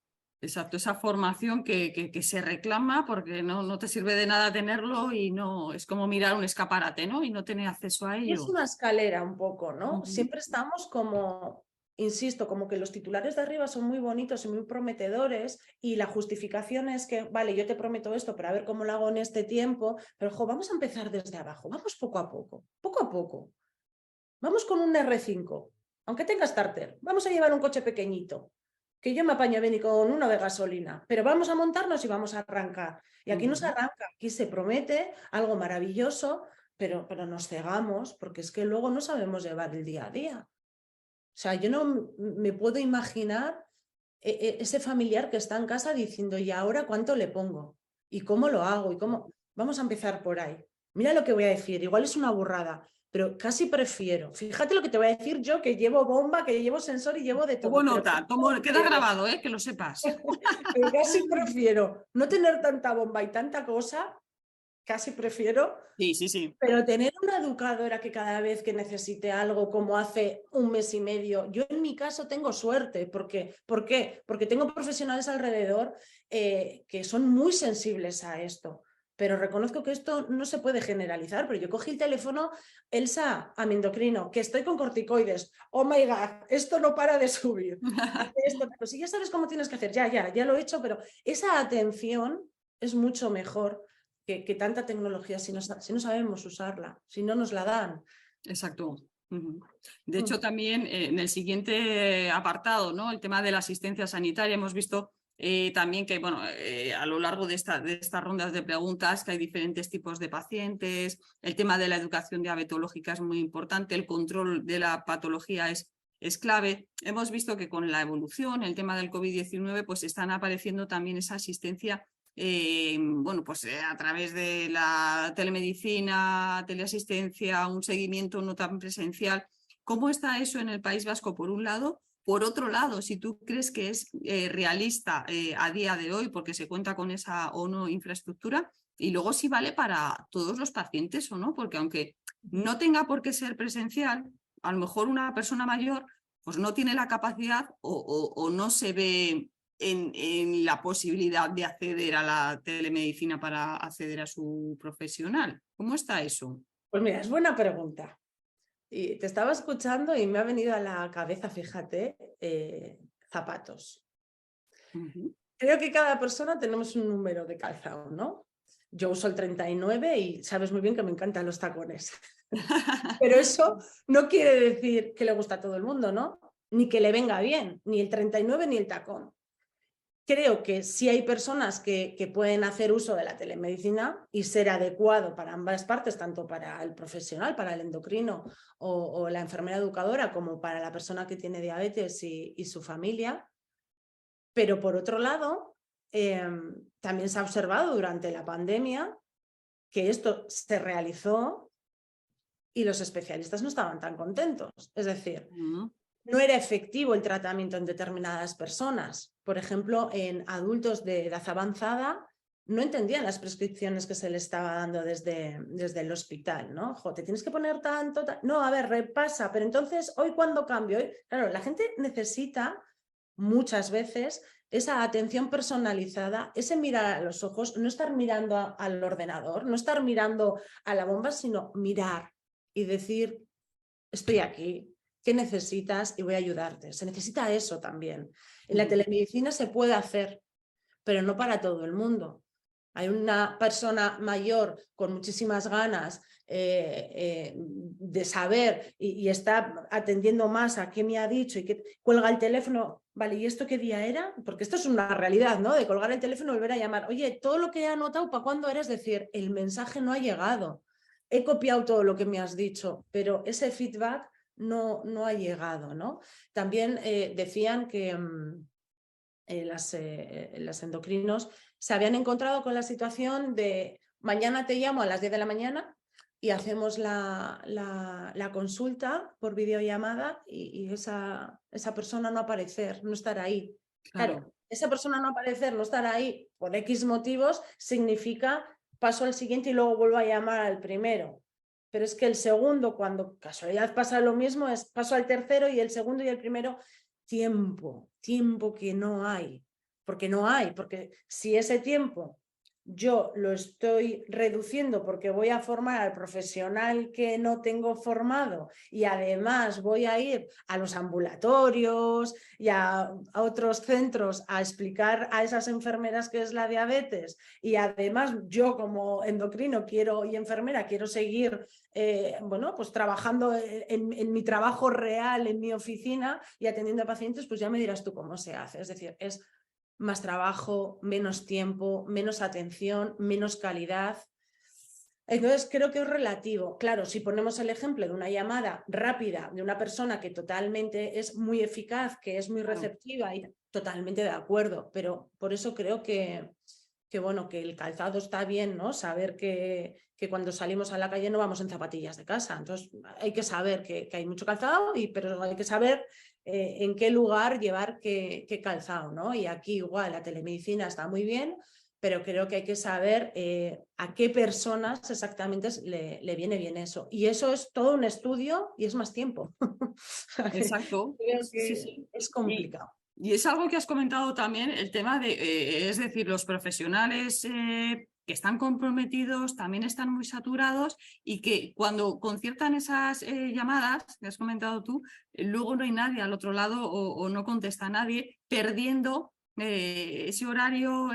Exacto, esa formación que se reclama porque no te sirve de nada tenerlo y no es como mirar un escaparate, ¿no? Y no tener acceso a Y es ello. una escalera un poco, ¿no? Siempre estamos como, insisto, como que los titulares de arriba son muy bonitos y muy prometedores y la justificación es que, vale, yo te prometo esto, pero a ver cómo lo hago en este tiempo, pero vamos a empezar desde abajo, vamos poco a poco, poco a poco. Vamos con un R5, aunque tenga starter, vamos a llevar un coche pequeñito, que yo me apaño bien y con uno de gasolina, pero vamos a montarnos y vamos a arrancar. Y aquí no se arranca, aquí se promete algo maravilloso, pero nos cegamos porque es que luego no sabemos llevar el día a día. O sea, yo no me puedo imaginar ese familiar que está en casa diciendo, ¿y ahora cuánto le pongo? ¿Y cómo lo hago? ¿Y cómo? Vamos a empezar por ahí. Mira lo que voy a decir, igual es una burrada, pero casi prefiero. Fíjate lo que te voy a decir yo, que llevo bomba, que llevo sensor y llevo de Tomo todo. Pero nota, queda grabado, que lo sepas. pero casi prefiero no tener tanta bomba y tanta cosa, casi prefiero, Sí, sí, sí. pero tener una educadora que cada vez que necesite algo, como hace un mes y medio, yo en mi caso tengo suerte. ¿Por qué? Porque tengo profesionales alrededor que son muy sensibles a esto. Pero reconozco que esto no se puede generalizar, pero yo cogí el teléfono, Elsa, a mi endocrino, que estoy con corticoides, oh my God, esto no para de subir. Esto, pero si ya sabes cómo tienes que hacer, ya lo he hecho, pero esa atención es mucho mejor que tanta tecnología si no sabemos usarla, si no nos la dan. Exacto. De hecho, también en el siguiente apartado, ¿no? El tema de la asistencia sanitaria, hemos visto también que, bueno, a lo largo de estas rondas de preguntas, que hay diferentes tipos de pacientes, el tema de la educación diabetológica es muy importante, el control de la patología es clave. Hemos visto que con la evolución, el tema del COVID-19, pues están apareciendo también esa asistencia bueno, pues a través de la telemedicina, teleasistencia, un seguimiento no tan presencial. ¿Cómo está eso en el País Vasco, por un lado? Por otro lado, si tú crees que es realista a día de hoy, porque se cuenta con esa o no infraestructura, y luego si vale para todos los pacientes o no, porque aunque no tenga por qué ser presencial, a lo mejor una persona mayor pues no tiene la capacidad o no se ve en la posibilidad de acceder a la telemedicina para acceder a su profesional. ¿Cómo está eso? Pues mira, es buena pregunta. Y te estaba escuchando y me ha venido a la cabeza, fíjate, zapatos. Creo que cada persona tenemos un número de calzado, ¿no? Yo uso el 39 y sabes muy bien que me encantan los tacones. Pero eso no quiere decir que le gusta a todo el mundo, ¿no? Ni que le venga bien, ni el 39 ni el tacón. Creo que sí hay personas que pueden hacer uso de la telemedicina y ser adecuado para ambas partes, tanto para el profesional, para el endocrino o la enfermera educadora, como para la persona que tiene diabetes y su familia. Pero por otro lado, también se ha observado durante la pandemia que esto se realizó y los especialistas no estaban tan contentos. Es decir, no era efectivo el tratamiento en determinadas personas. Por ejemplo, en adultos de edad avanzada no entendían las prescripciones que se les estaba dando desde el hospital, ¿no? Te tienes que poner tanto. No, a ver, repasa, pero entonces, ¿hoy cuándo cambio? Claro, la gente necesita muchas veces esa atención personalizada, ese mirar a los ojos, no estar mirando al ordenador, no estar mirando a la bomba, sino mirar y decir, estoy aquí, ¿qué necesitas? Y voy a ayudarte. Se necesita eso también. En la telemedicina se puede hacer, pero no para todo el mundo. Hay una persona mayor con muchísimas ganas de saber y está atendiendo más a qué me ha dicho y que cuelga el teléfono. Vale, ¿y esto qué día era? Porque esto es una realidad, ¿no? De colgar el teléfono y volver a llamar. Oye, todo lo que he anotado, ¿para cuándo era? Es decir, el mensaje no ha llegado. He copiado todo lo que me has dicho, pero ese feedback no ha llegado, ¿no? También decían que las endocrinos se habían encontrado con la situación de mañana te llamo a las 10 de la mañana y hacemos la consulta por videollamada y esa persona no aparecer, no estar ahí. Claro, esa persona no aparecer, no estar ahí por X motivos significa paso al siguiente y luego vuelvo a llamar al primero. Pero es que el segundo, cuando casualidad pasa lo mismo, es paso al tercero y el segundo y el primero, tiempo que no hay. Porque si ese tiempo yo lo estoy reduciendo porque voy a formar al profesional que no tengo formado y además voy a ir a los ambulatorios y a otros centros a explicar a esas enfermeras qué es la diabetes y además yo como endocrino y enfermera quiero seguir bueno, pues trabajando en mi trabajo real, en mi oficina y atendiendo a pacientes, pues ya me dirás tú cómo se hace. Es decir, es más trabajo, menos tiempo, menos atención, menos calidad. Entonces creo que es relativo. Claro, si ponemos el ejemplo de una llamada rápida de una persona que totalmente es muy eficaz, que es muy Claro. receptiva y totalmente de acuerdo, pero por eso creo que bueno, que el calzado está bien, ¿no? Saber que cuando salimos a la calle no vamos en zapatillas de casa. Entonces hay que saber que hay mucho calzado, pero hay que saber en qué lugar llevar qué calzado, ¿no? Y aquí igual la telemedicina está muy bien, pero creo que hay que saber a qué personas exactamente le viene bien eso. Y eso es todo un estudio y es más tiempo. Exacto. Creo Sí, sí, que sí. es Y, complicado. y es algo que has comentado también, el tema de, es decir, los profesionales que están comprometidos también están muy saturados y que cuando conciertan esas llamadas que has comentado tú, luego no hay nadie al otro lado o no contesta nadie, perdiendo ese horario,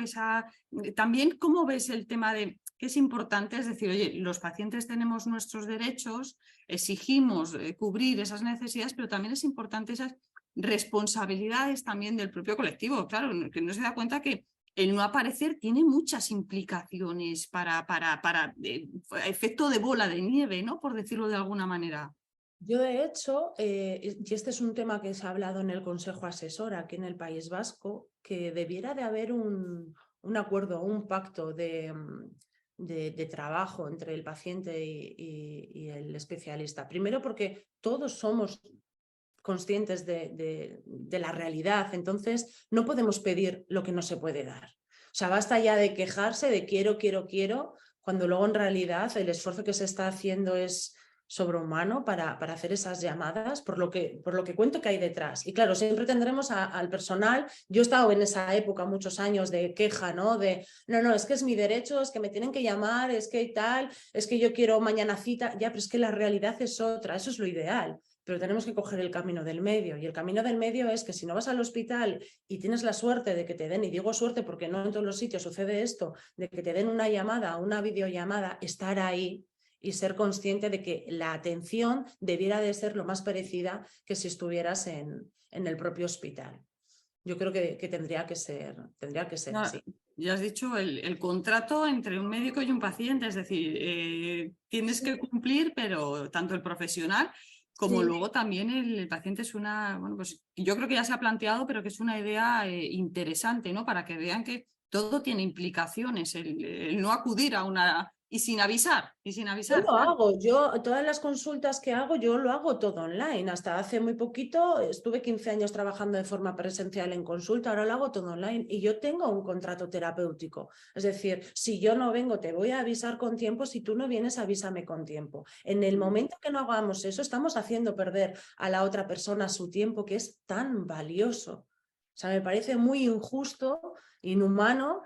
También, ¿cómo ves el tema de que es importante? Es decir, oye, los pacientes tenemos nuestros derechos, exigimos cubrir esas necesidades, pero también es importante esas responsabilidades también del propio colectivo, claro, que no se da cuenta que el no aparecer tiene muchas implicaciones para efecto de bola de nieve, ¿no? Por decirlo de alguna manera. Yo, de hecho, y este es un tema que se ha hablado en el Consejo Asesor aquí en el País Vasco, que debiera de haber un acuerdo, un pacto de trabajo entre el paciente y el especialista. Primero porque todos somos conscientes de la realidad, entonces no podemos pedir lo que no se puede dar. O sea, basta ya de quejarse de quiero, cuando luego en realidad el esfuerzo que se está haciendo es sobrehumano para hacer esas llamadas, por lo que cuento que hay detrás. Y claro, siempre tendremos al personal. Yo he estado en esa época muchos años de queja, ¿no? No, es que es mi derecho, es que me tienen que llamar, es que tal, es que yo quiero mañana cita. Ya, pero es que la realidad es otra, eso es lo ideal. Pero tenemos que coger el camino del medio. Y el camino del medio es que si no vas al hospital y tienes la suerte de que te den, y digo suerte porque no en todos los sitios sucede esto, de que te den una llamada, una videollamada, estar ahí y ser consciente de que la atención debiera de ser lo más parecida que si estuvieras en el propio hospital. Yo creo que tendría que ser Ya, así. ya has dicho el contrato entre un médico y un paciente, es decir, tienes Sí, que cumplir, pero tanto el profesional como sí. luego también el paciente es bueno, pues yo creo que ya se ha planteado, pero que es una idea interesante, ¿no? Para que vean que todo tiene implicaciones, el no acudir a una y sin Yo avisar, lo claro. hago, todas las consultas que hago, yo lo hago todo online. Hasta hace muy poquito estuve 15 años trabajando de forma presencial en consulta, ahora lo hago todo online y yo tengo un contrato terapéutico. Es decir, si yo no vengo, te voy a avisar con tiempo, si tú no vienes, avísame con tiempo. En el momento que no hagamos eso, estamos haciendo perder a la otra persona su tiempo, que es tan valioso. O sea, me parece muy injusto, inhumano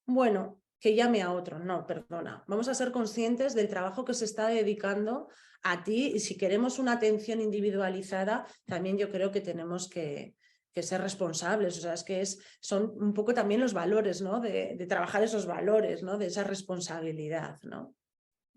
bueno, que llame a otro. No, perdona. Vamos a ser conscientes del trabajo que se está dedicando a ti y si queremos una atención individualizada, también yo creo que tenemos que ser responsables. O sea, son un poco también los valores, ¿no? De trabajar esos valores, ¿no? De esa responsabilidad, ¿no?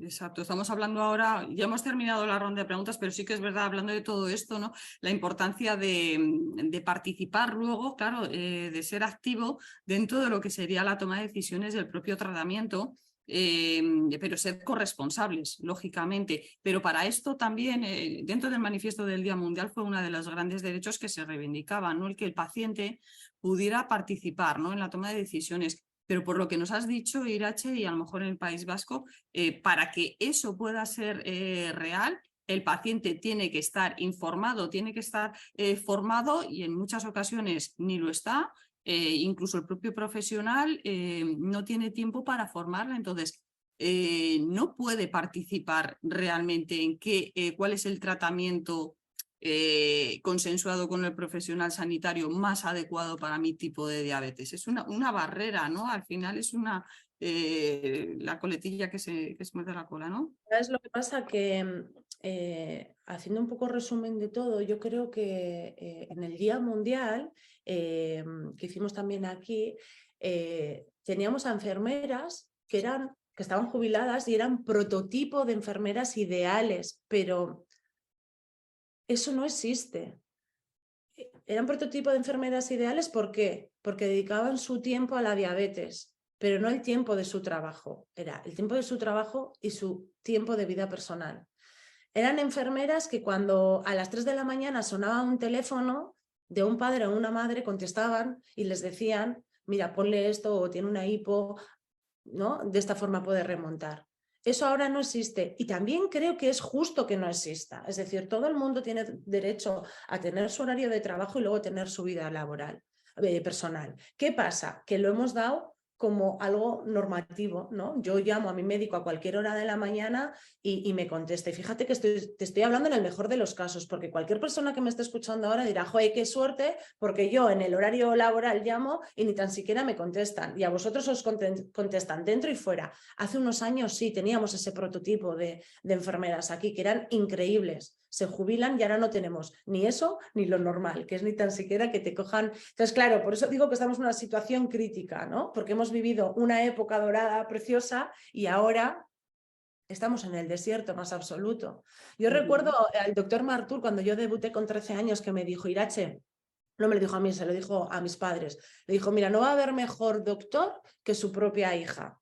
Exacto, estamos hablando ahora, ya hemos terminado la ronda de preguntas, pero sí que es verdad, hablando de todo esto, ¿no? La importancia de participar luego, claro, de ser activo dentro de lo que sería la toma de decisiones del propio tratamiento, pero ser corresponsables, lógicamente. Pero para esto también, dentro del manifiesto del Día Mundial, fue uno de los grandes derechos que se reivindicaban, ¿no? El que el paciente pudiera participar, ¿no? En la toma de decisiones. Pero por lo que nos has dicho, Irache, y a lo mejor en el País Vasco, para que eso pueda ser real, el paciente tiene que estar informado, tiene que estar formado y en muchas ocasiones ni lo está. Incluso el propio profesional no tiene tiempo para formarla, entonces no puede participar realmente en cuál es el tratamiento consensuado con el profesional sanitario más adecuado para mi tipo de diabetes. Es una barrera, ¿no? Al final es la coletilla que se muerde la cola, ¿no? ¿Sabes lo que pasa? Que haciendo un poco resumen de todo, yo creo que en el Día Mundial, que hicimos también aquí, teníamos a enfermeras que estaban jubiladas y eran prototipo de enfermeras ideales, pero eso no existe. Eran prototipo de enfermeras ideales, ¿por qué? Porque dedicaban su tiempo a la diabetes. pero no el tiempo de su trabajo, era el tiempo de su trabajo y su tiempo de vida personal. Eran enfermeras que cuando a las 3 de la mañana sonaba un teléfono de un padre o una madre, contestaban y les decían, mira, ponle esto o tiene una hipo, ¿no? De esta forma puede remontar. Eso ahora no existe y también creo que es justo que no exista. Es decir, todo el mundo tiene derecho a tener su horario de trabajo y luego tener su vida laboral, personal. ¿Qué pasa? Que lo hemos dado como algo normativo, ¿no? Yo llamo a mi médico a cualquier hora de la mañana y me contesta. Y fíjate que te estoy hablando en el mejor de los casos, porque cualquier persona que me esté escuchando ahora dirá, joder, qué suerte, porque yo en el horario laboral llamo y ni tan siquiera me contestan. Y a vosotros os contestan dentro y fuera. Hace unos años sí teníamos ese prototipo de enfermeras aquí, que eran increíbles. Se jubilan y ahora no tenemos ni eso ni lo normal, que es ni tan siquiera que te cojan. Entonces, claro, por eso digo que estamos en una situación crítica, ¿no? Porque hemos vivido una época dorada preciosa y ahora estamos en el desierto más absoluto. Yo recuerdo al doctor Martur cuando yo debuté con 13 años que me dijo, Irache, no me lo dijo a mí, se lo dijo a mis padres, le dijo, mira, no va a haber mejor doctor que su propia hija.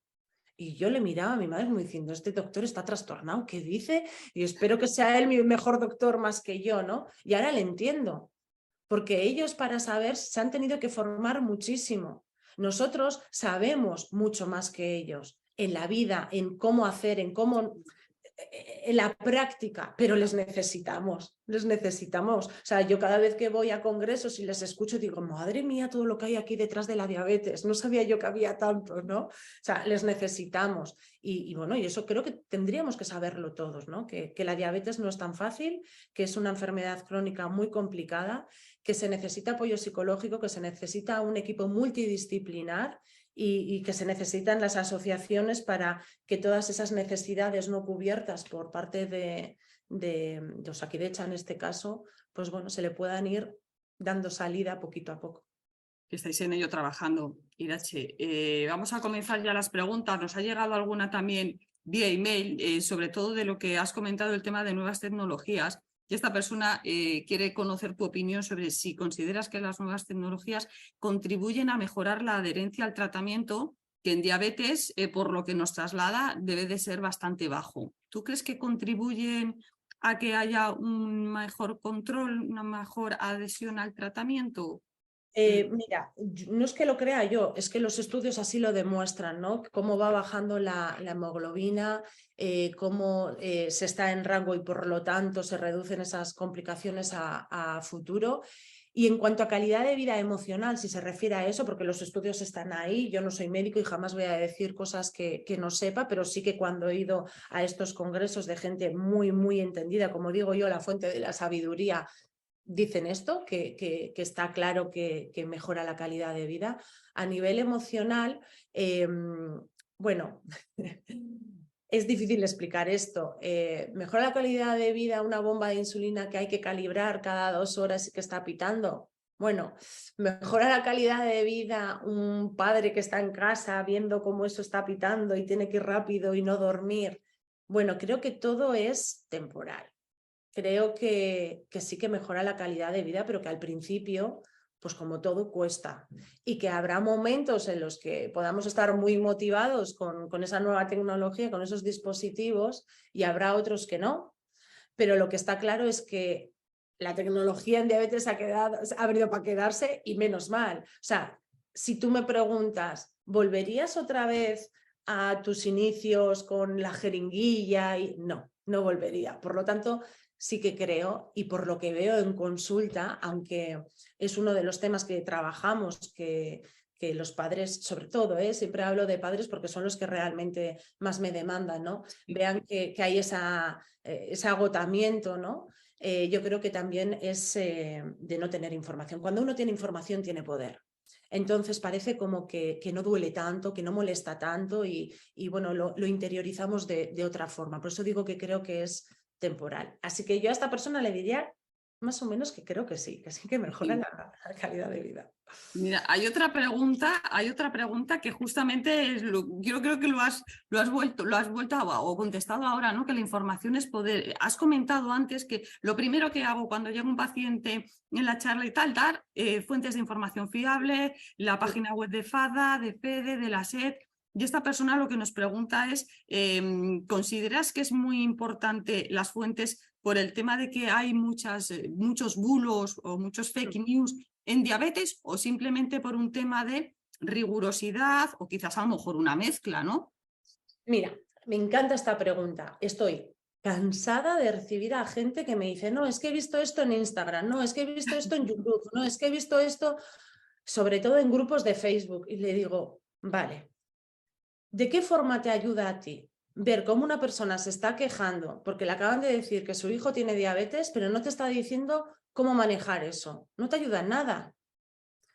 Y yo le miraba a mi madre como diciendo, este doctor está trastornado, ¿qué dice? Y espero que sea él mi mejor doctor más que yo, ¿no? Y ahora le entiendo, porque ellos para saber se han tenido que formar muchísimo. Nosotros sabemos mucho más que ellos en la vida, en cómo hacer, en la práctica, pero les necesitamos. O sea, yo cada vez que voy a congresos y les escucho digo, madre mía, todo lo que hay aquí detrás de la diabetes, no sabía yo que había tanto, ¿no? O sea, les necesitamos. Y bueno, y eso creo que tendríamos que saberlo todos, ¿no? Que la diabetes no es tan fácil, que es una enfermedad crónica muy complicada, que se necesita apoyo psicológico, que se necesita un equipo multidisciplinar y que se necesitan las asociaciones para que todas esas necesidades no cubiertas por parte de Osakidetza en este caso, pues bueno, se le puedan ir dando salida poquito a poco. Que estáis en ello trabajando, Irache. Vamos a comenzar ya las preguntas. Nos ha llegado alguna también vía email, sobre todo de lo que has comentado, el tema de nuevas tecnologías. Y esta persona quiere conocer tu opinión sobre si consideras que las nuevas tecnologías contribuyen a mejorar la adherencia al tratamiento, que en diabetes, por lo que nos traslada, debe de ser bastante bajo. ¿Tú crees que contribuyen a que haya un mejor control, una mejor adhesión al tratamiento? Mira, no es que lo crea yo, es que los estudios así lo demuestran, ¿no? Cómo va bajando la hemoglobina, cómo se está en rango y por lo tanto se reducen esas complicaciones a futuro. Y en cuanto a calidad de vida emocional, si se refiere a eso, porque los estudios están ahí, yo no soy médico y jamás voy a decir cosas que no sepa, pero sí que cuando he ido a estos congresos de gente muy, muy entendida, como digo yo, la fuente de la sabiduría, dicen esto, que está claro que mejora la calidad de vida. A nivel emocional, bueno, es difícil explicar esto. ¿Mejora la calidad de vida una bomba de insulina que hay que calibrar cada 2 horas y que está pitando? Bueno, ¿mejora la calidad de vida un padre que está en casa viendo cómo eso está pitando y tiene que ir rápido y no dormir? Bueno, creo que todo es temporal. Creo que sí que mejora la calidad de vida, pero que al principio, pues como todo, cuesta. Y que habrá momentos en los que podamos estar muy motivados con esa nueva tecnología, con esos dispositivos, y habrá otros que no. Pero lo que está claro es que la tecnología en diabetes ha venido para quedarse y menos mal. O sea, si tú me preguntas, ¿volverías otra vez a tus inicios con la jeringuilla? No, no volvería. Por lo tanto, sí que creo, y por lo que veo en consulta, aunque es uno de los temas que trabajamos, que los padres, sobre todo, siempre hablo de padres porque son los que realmente más me demandan, ¿no? Vean que hay ese agotamiento, ¿no? Yo creo que también es de no tener información. Cuando uno tiene información, tiene poder. Entonces parece como que no duele tanto, que no molesta tanto y bueno, lo interiorizamos de otra forma. Por eso digo que creo que es temporal. Así que yo a esta persona le diría más o menos que creo que sí que mejora la calidad de vida. Mira, hay otra pregunta que justamente yo creo que lo has vuelto o contestado ahora, ¿no? Que la información es poder. Has comentado antes que lo primero que hago cuando llega un paciente en la charla y dar fuentes de información fiable, la página web de FADA, de FEDE, de la SED. Y esta persona lo que nos pregunta es, ¿consideras que es muy importante las fuentes por el tema de que hay muchos bulos o muchos fake news en diabetes, o simplemente por un tema de rigurosidad o quizás a lo mejor una mezcla, ¿no? Mira, me encanta esta pregunta. Estoy cansada de recibir a gente que me dice, no, es que he visto esto en Instagram, no, es que he visto esto en YouTube, no, es que he visto esto, sobre todo en grupos de Facebook. Y le digo, vale, ¿de qué forma te ayuda a ti ver cómo una persona se está quejando porque le acaban de decir que su hijo tiene diabetes, pero no te está diciendo cómo manejar eso? No te ayuda en nada.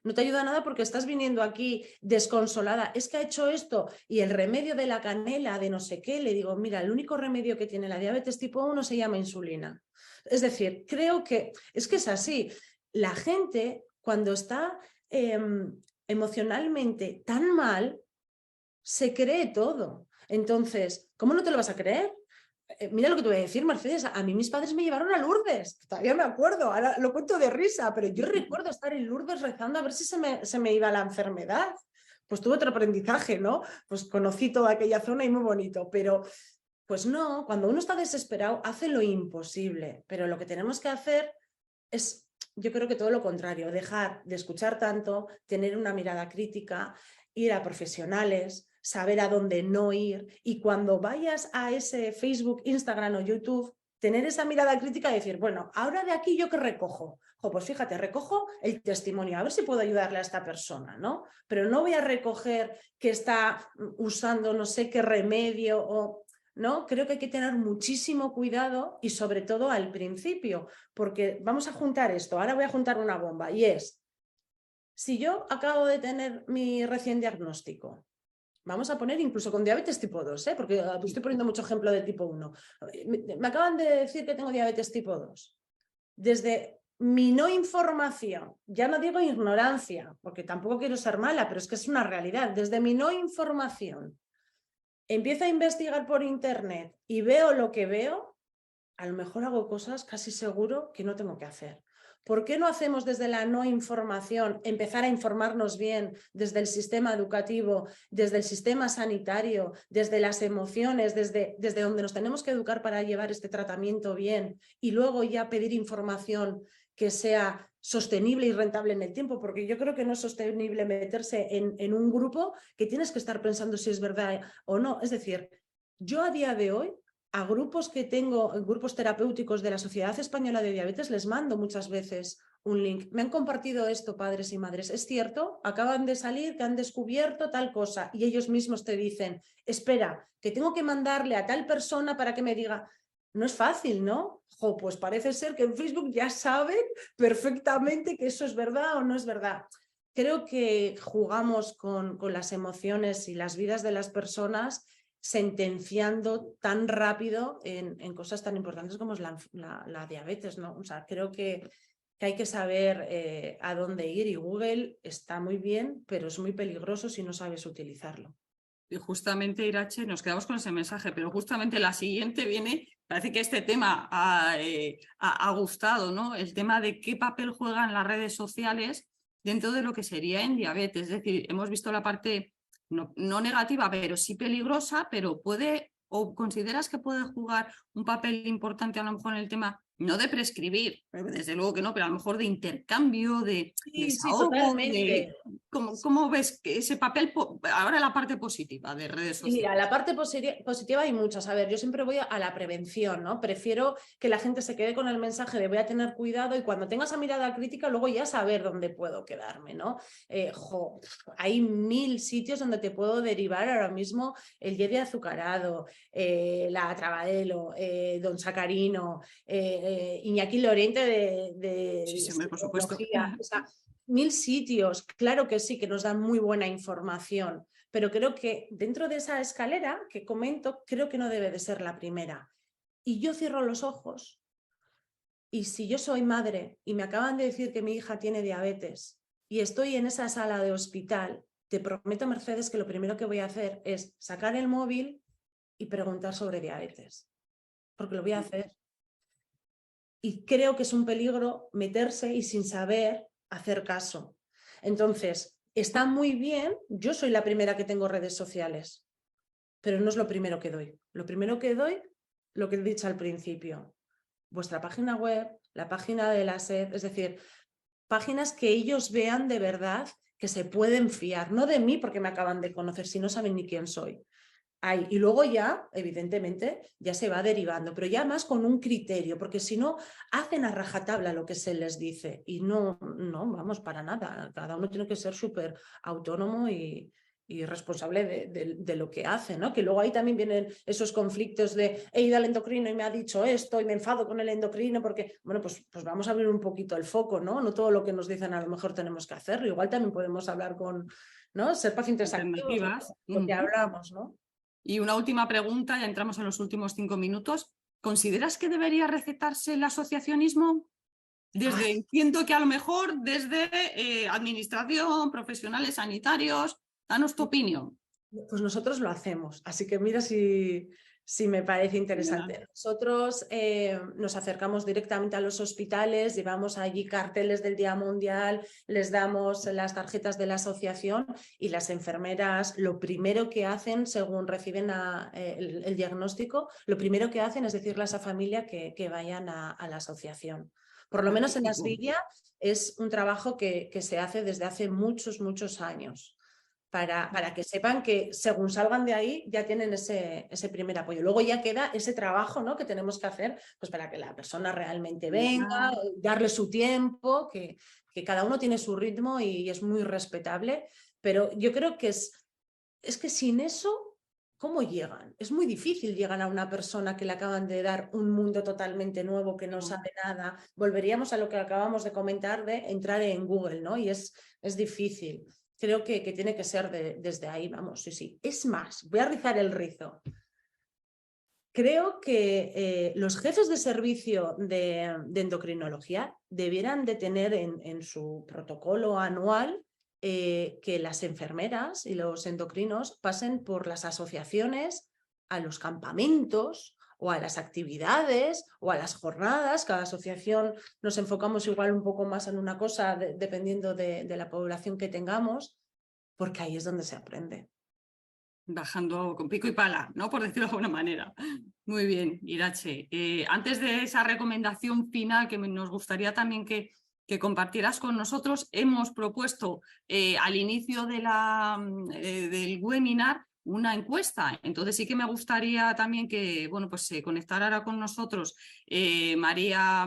No te ayuda nada porque estás viniendo aquí desconsolada. Es que ha hecho esto y el remedio de la canela, de no sé qué. Le digo, mira, el único remedio que tiene la diabetes tipo 1 se llama insulina. Es decir, creo que es así. La gente, cuando está emocionalmente tan mal, se cree todo. Entonces, ¿cómo no te lo vas a creer? Mira lo que te voy a decir, Mercedes, a mí mis padres me llevaron a Lourdes, todavía me acuerdo, ahora lo cuento de risa, pero yo recuerdo estar en Lourdes rezando a ver si se me iba la enfermedad. Pues tuve otro aprendizaje, ¿no? Pues conocí toda aquella zona y muy bonito, pero pues no, cuando uno está desesperado hace lo imposible, pero lo que tenemos que hacer es, yo creo que todo lo contrario, dejar de escuchar tanto, tener una mirada crítica, ir a profesionales, saber a dónde no ir, y cuando vayas a ese Facebook, Instagram o YouTube, tener esa mirada crítica y decir, bueno, ahora de aquí yo qué recojo. Pues fíjate, recojo el testimonio, a ver si puedo ayudarle a esta persona, ¿no? Pero no voy a recoger que está usando no sé qué remedio o... ¿no? Creo que hay que tener muchísimo cuidado y sobre todo al principio, porque vamos a juntar esto, ahora voy a juntar una bomba y es, si yo acabo de tener mi recién diagnóstico, vamos a poner incluso con diabetes tipo 2, porque estoy poniendo mucho ejemplo de tipo 1, me acaban de decir que tengo diabetes tipo 2, desde mi no información, ya no digo ignorancia, porque tampoco quiero ser mala, pero es que es una realidad, desde mi no información, empiezo a investigar por internet y veo lo que veo, a lo mejor hago cosas casi seguro que no tengo que hacer. ¿Por qué no hacemos desde la no información empezar a informarnos bien desde el sistema educativo, desde el sistema sanitario, desde las emociones, desde donde nos tenemos que educar para llevar este tratamiento bien y luego ya pedir información que sea sostenible y rentable en el tiempo? Porque yo creo que no es sostenible meterse en un grupo que tienes que estar pensando si es verdad o no. Es decir, yo a día de hoy a grupos que tengo, grupos terapéuticos de la Sociedad Española de Diabetes, les mando muchas veces un link. Me han compartido esto, padres y madres. Es cierto, acaban de salir, que han descubierto tal cosa y ellos mismos te dicen, espera, que tengo que mandarle a tal persona para que me diga. No es fácil, ¿no? Pues parece ser que en Facebook ya saben perfectamente que eso es verdad o no es verdad. Creo que jugamos con las emociones y las vidas de las personas sentenciando tan rápido en cosas tan importantes como es la diabetes, ¿no? O sea, creo que hay que saber a dónde ir y Google está muy bien, pero es muy peligroso si no sabes utilizarlo. Y justamente, Irache, nos quedamos con ese mensaje, pero justamente la siguiente viene, parece que este tema ha gustado, ¿no? El tema de qué papel juegan las redes sociales dentro de lo que sería en diabetes. Es decir, hemos visto la parte no negativa, pero sí peligrosa, pero puede, o consideras que puede jugar un papel importante a lo mejor en el tema, no de prescribir, desde luego que no, pero a lo mejor de intercambio, de Sí, desahogo, totalmente. ¿cómo ves que ese papel, ahora la parte positiva de redes Y mira, sociales? la parte positiva hay muchas. A ver, yo siempre voy a la prevención, ¿no? Prefiero que la gente se quede con el mensaje de voy a tener cuidado y cuando tenga esa mirada crítica, luego ya saber dónde puedo quedarme, ¿no? Hay 1000 sitios donde te puedo derivar ahora mismo el Yeti azucarado, la Travadelo, Don Sacarino, Iñaki Lorente Sí, de sí, hombre, por supuesto. psicología. O sea, 1000 sitios, claro que sí, que nos dan muy buena información. Pero creo que dentro de esa escalera que comento, creo que no debe de ser la primera. Y yo cierro los ojos y si yo soy madre y me acaban de decir que mi hija tiene diabetes y estoy en esa sala de hospital, te prometo, Mercedes, que lo primero que voy a hacer es sacar el móvil y preguntar sobre diabetes, porque lo voy a hacer. Y creo que es un peligro meterse y sin saber hacer caso. Entonces, está muy bien, yo soy la primera que tengo redes sociales, pero no es lo primero que doy. Lo primero que doy, lo que he dicho al principio, vuestra página web, la página de la SED, es decir, páginas que ellos vean de verdad que se pueden fiar, no de mí porque me acaban de conocer, si no saben ni quién soy. Y luego ya, evidentemente, ya se va derivando, pero ya más con un criterio, porque si no, hacen a rajatabla lo que se les dice y no, vamos, para nada. Cada uno tiene que ser súper autónomo y responsable de lo que hace, ¿no? Que luego ahí también vienen esos conflictos de he ido al endocrino y me ha dicho esto y me enfado con el endocrino porque, bueno, pues vamos a abrir un poquito el foco, ¿no? No todo lo que nos dicen a lo mejor tenemos que hacerlo. Igual también podemos hablar con, ¿no? Ser pacientes activos, Alternativas. lo que hablamos, ¿no? Y una última pregunta, ya entramos en los últimos 5 minutos. ¿Consideras que debería recetarse el asociacionismo? Entiendo que a lo mejor desde administración, profesionales sanitarios, danos tu opinión. Pues nosotros lo hacemos, así que mira si me parece interesante. Nosotros nos acercamos directamente a los hospitales, llevamos allí carteles del Día Mundial, les damos las tarjetas de la asociación y las enfermeras lo primero que hacen, según reciben el diagnóstico, lo primero que hacen es decirle a esa familia que vayan a la asociación. Por lo menos en Asvilla es un trabajo que se hace desde hace muchos, muchos años. Para que sepan que según salgan de ahí ya tienen ese primer apoyo. Luego ya queda ese trabajo, ¿no? que tenemos que hacer pues para que la persona realmente venga, darle su tiempo, que cada uno tiene su ritmo y es muy respetable, pero yo creo que es que sin eso, ¿cómo llegan? Es muy difícil llegar a una persona que le acaban de dar un mundo totalmente nuevo, que no sabe nada. Volveríamos a lo que acabamos de comentar de entrar en Google, ¿no? Y es difícil. Creo que tiene que ser desde ahí, vamos, sí. Es más, voy a rizar el rizo. Creo que los jefes de servicio de endocrinología debieran de tener en su protocolo anual que las enfermeras y los endocrinos pasen por las asociaciones a los campamentos o a las actividades o a las jornadas. Cada asociación nos enfocamos igual un poco más en una cosa dependiendo de la población que tengamos, porque ahí es donde se aprende. Bajando con pico y pala, ¿no? Por decirlo de alguna manera. Muy bien, Irache. Antes de esa recomendación final que nos gustaría también que compartieras con nosotros, hemos propuesto al inicio de del webinar una encuesta. Entonces sí que me gustaría también que pues se conectara ahora con nosotros María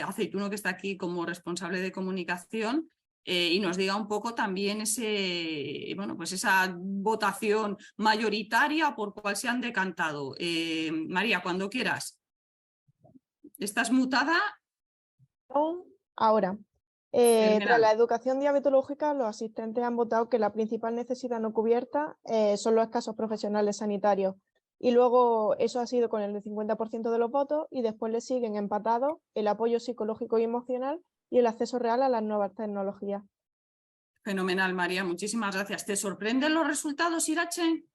Aceituno, que está aquí como responsable de comunicación, y nos diga un poco también pues esa votación mayoritaria por cuál se han decantado. María, cuando quieras. ¿Estás mutada? Ahora, tras la educación diabetológica, los asistentes han votado que la principal necesidad no cubierta son los escasos profesionales sanitarios. Y luego eso ha sido con el 50% de los votos y después le siguen empatados el apoyo psicológico y emocional y el acceso real a las nuevas tecnologías. Fenomenal, María. Muchísimas gracias. ¿Te sorprenden los resultados, Irache?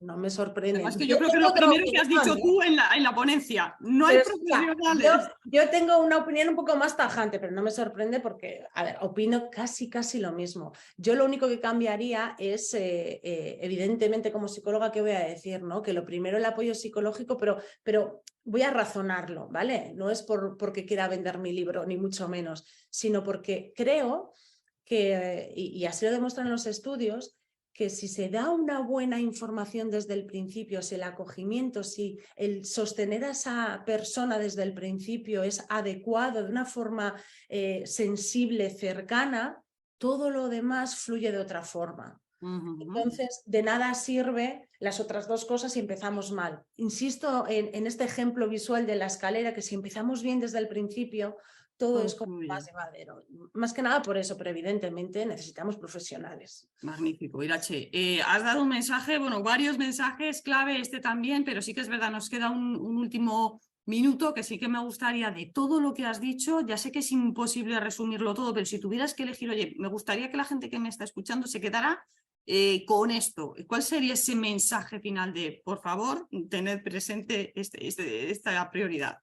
No me sorprende. Además, que yo creo que lo primero que has dicho tú en la ponencia, no hay profesionales. Yo tengo una opinión un poco más tajante, pero no me sorprende porque, a ver, opino casi lo mismo. Yo lo único que cambiaría es, evidentemente, como psicóloga, ¿qué voy a decir? ¿No? Que lo primero el apoyo psicológico, pero voy a razonarlo, ¿vale? No es porque quiera vender mi libro, ni mucho menos, sino porque creo que, y así lo demuestran los estudios, que si se da una buena información desde el principio, si el acogimiento, si el sostener a esa persona desde el principio es adecuado, de una forma sensible, cercana, todo lo demás fluye de otra forma. Entonces, de nada sirve las otras dos cosas si empezamos mal. Insisto en este ejemplo visual de la escalera, que si empezamos bien desde el principio, todo es como más llevadero. Más que nada por eso, pero evidentemente necesitamos profesionales. Magnífico, Irache. Has dado un mensaje, varios mensajes clave, este también, pero sí que es verdad, nos queda un último minuto que sí que me gustaría, de todo lo que has dicho, ya sé que es imposible resumirlo todo, pero si tuvieras que elegir, oye, me gustaría que la gente que me está escuchando se quedara con esto. ¿Cuál sería ese mensaje final de, por favor, tened presente esta prioridad?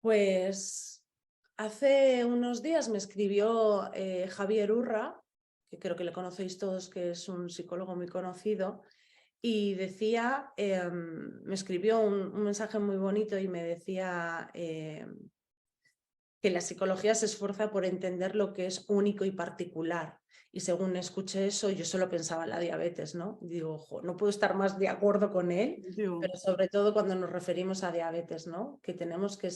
Pues hace unos días me escribió Javier Urra que creo que le conocéis todos, que es un psicólogo muy conocido, y decía, me escribió un mensaje muy bonito y me decía que la psicología se esfuerza por entender lo que es único y particular. Y según escuché eso, yo solo pensaba en la diabetes, ¿no? Digo, ojo, no puedo estar más de acuerdo con él, pero sobre todo cuando nos referimos a diabetes, ¿no? Que tenemos que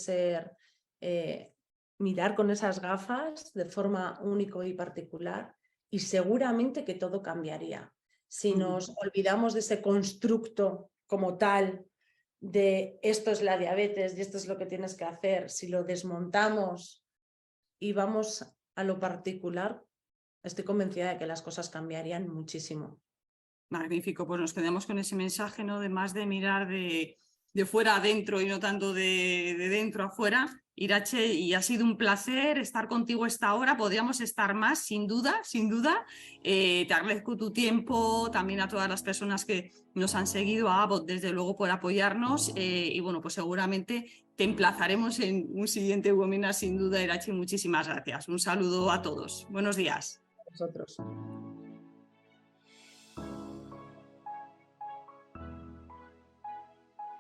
mirar con esas gafas de forma único y particular, y seguramente que todo cambiaría. Si nos olvidamos de ese constructo como tal, de esto es la diabetes y esto es lo que tienes que hacer, si lo desmontamos y vamos a lo particular, estoy convencida de que las cosas cambiarían muchísimo. Magnífico, pues nos quedamos con ese mensaje, ¿no? De más de mirar de fuera adentro y no tanto de dentro a fuera. Irache, y ha sido un placer estar contigo esta hora. Podríamos estar más, sin duda, sin duda. Te agradezco tu tiempo, también a todas las personas que nos han seguido, a Abbott, desde luego, por apoyarnos. Y bueno, pues seguramente te emplazaremos en un siguiente webinar, sin duda, Irache. Muchísimas gracias. Un saludo a todos. Buenos días. A vosotros.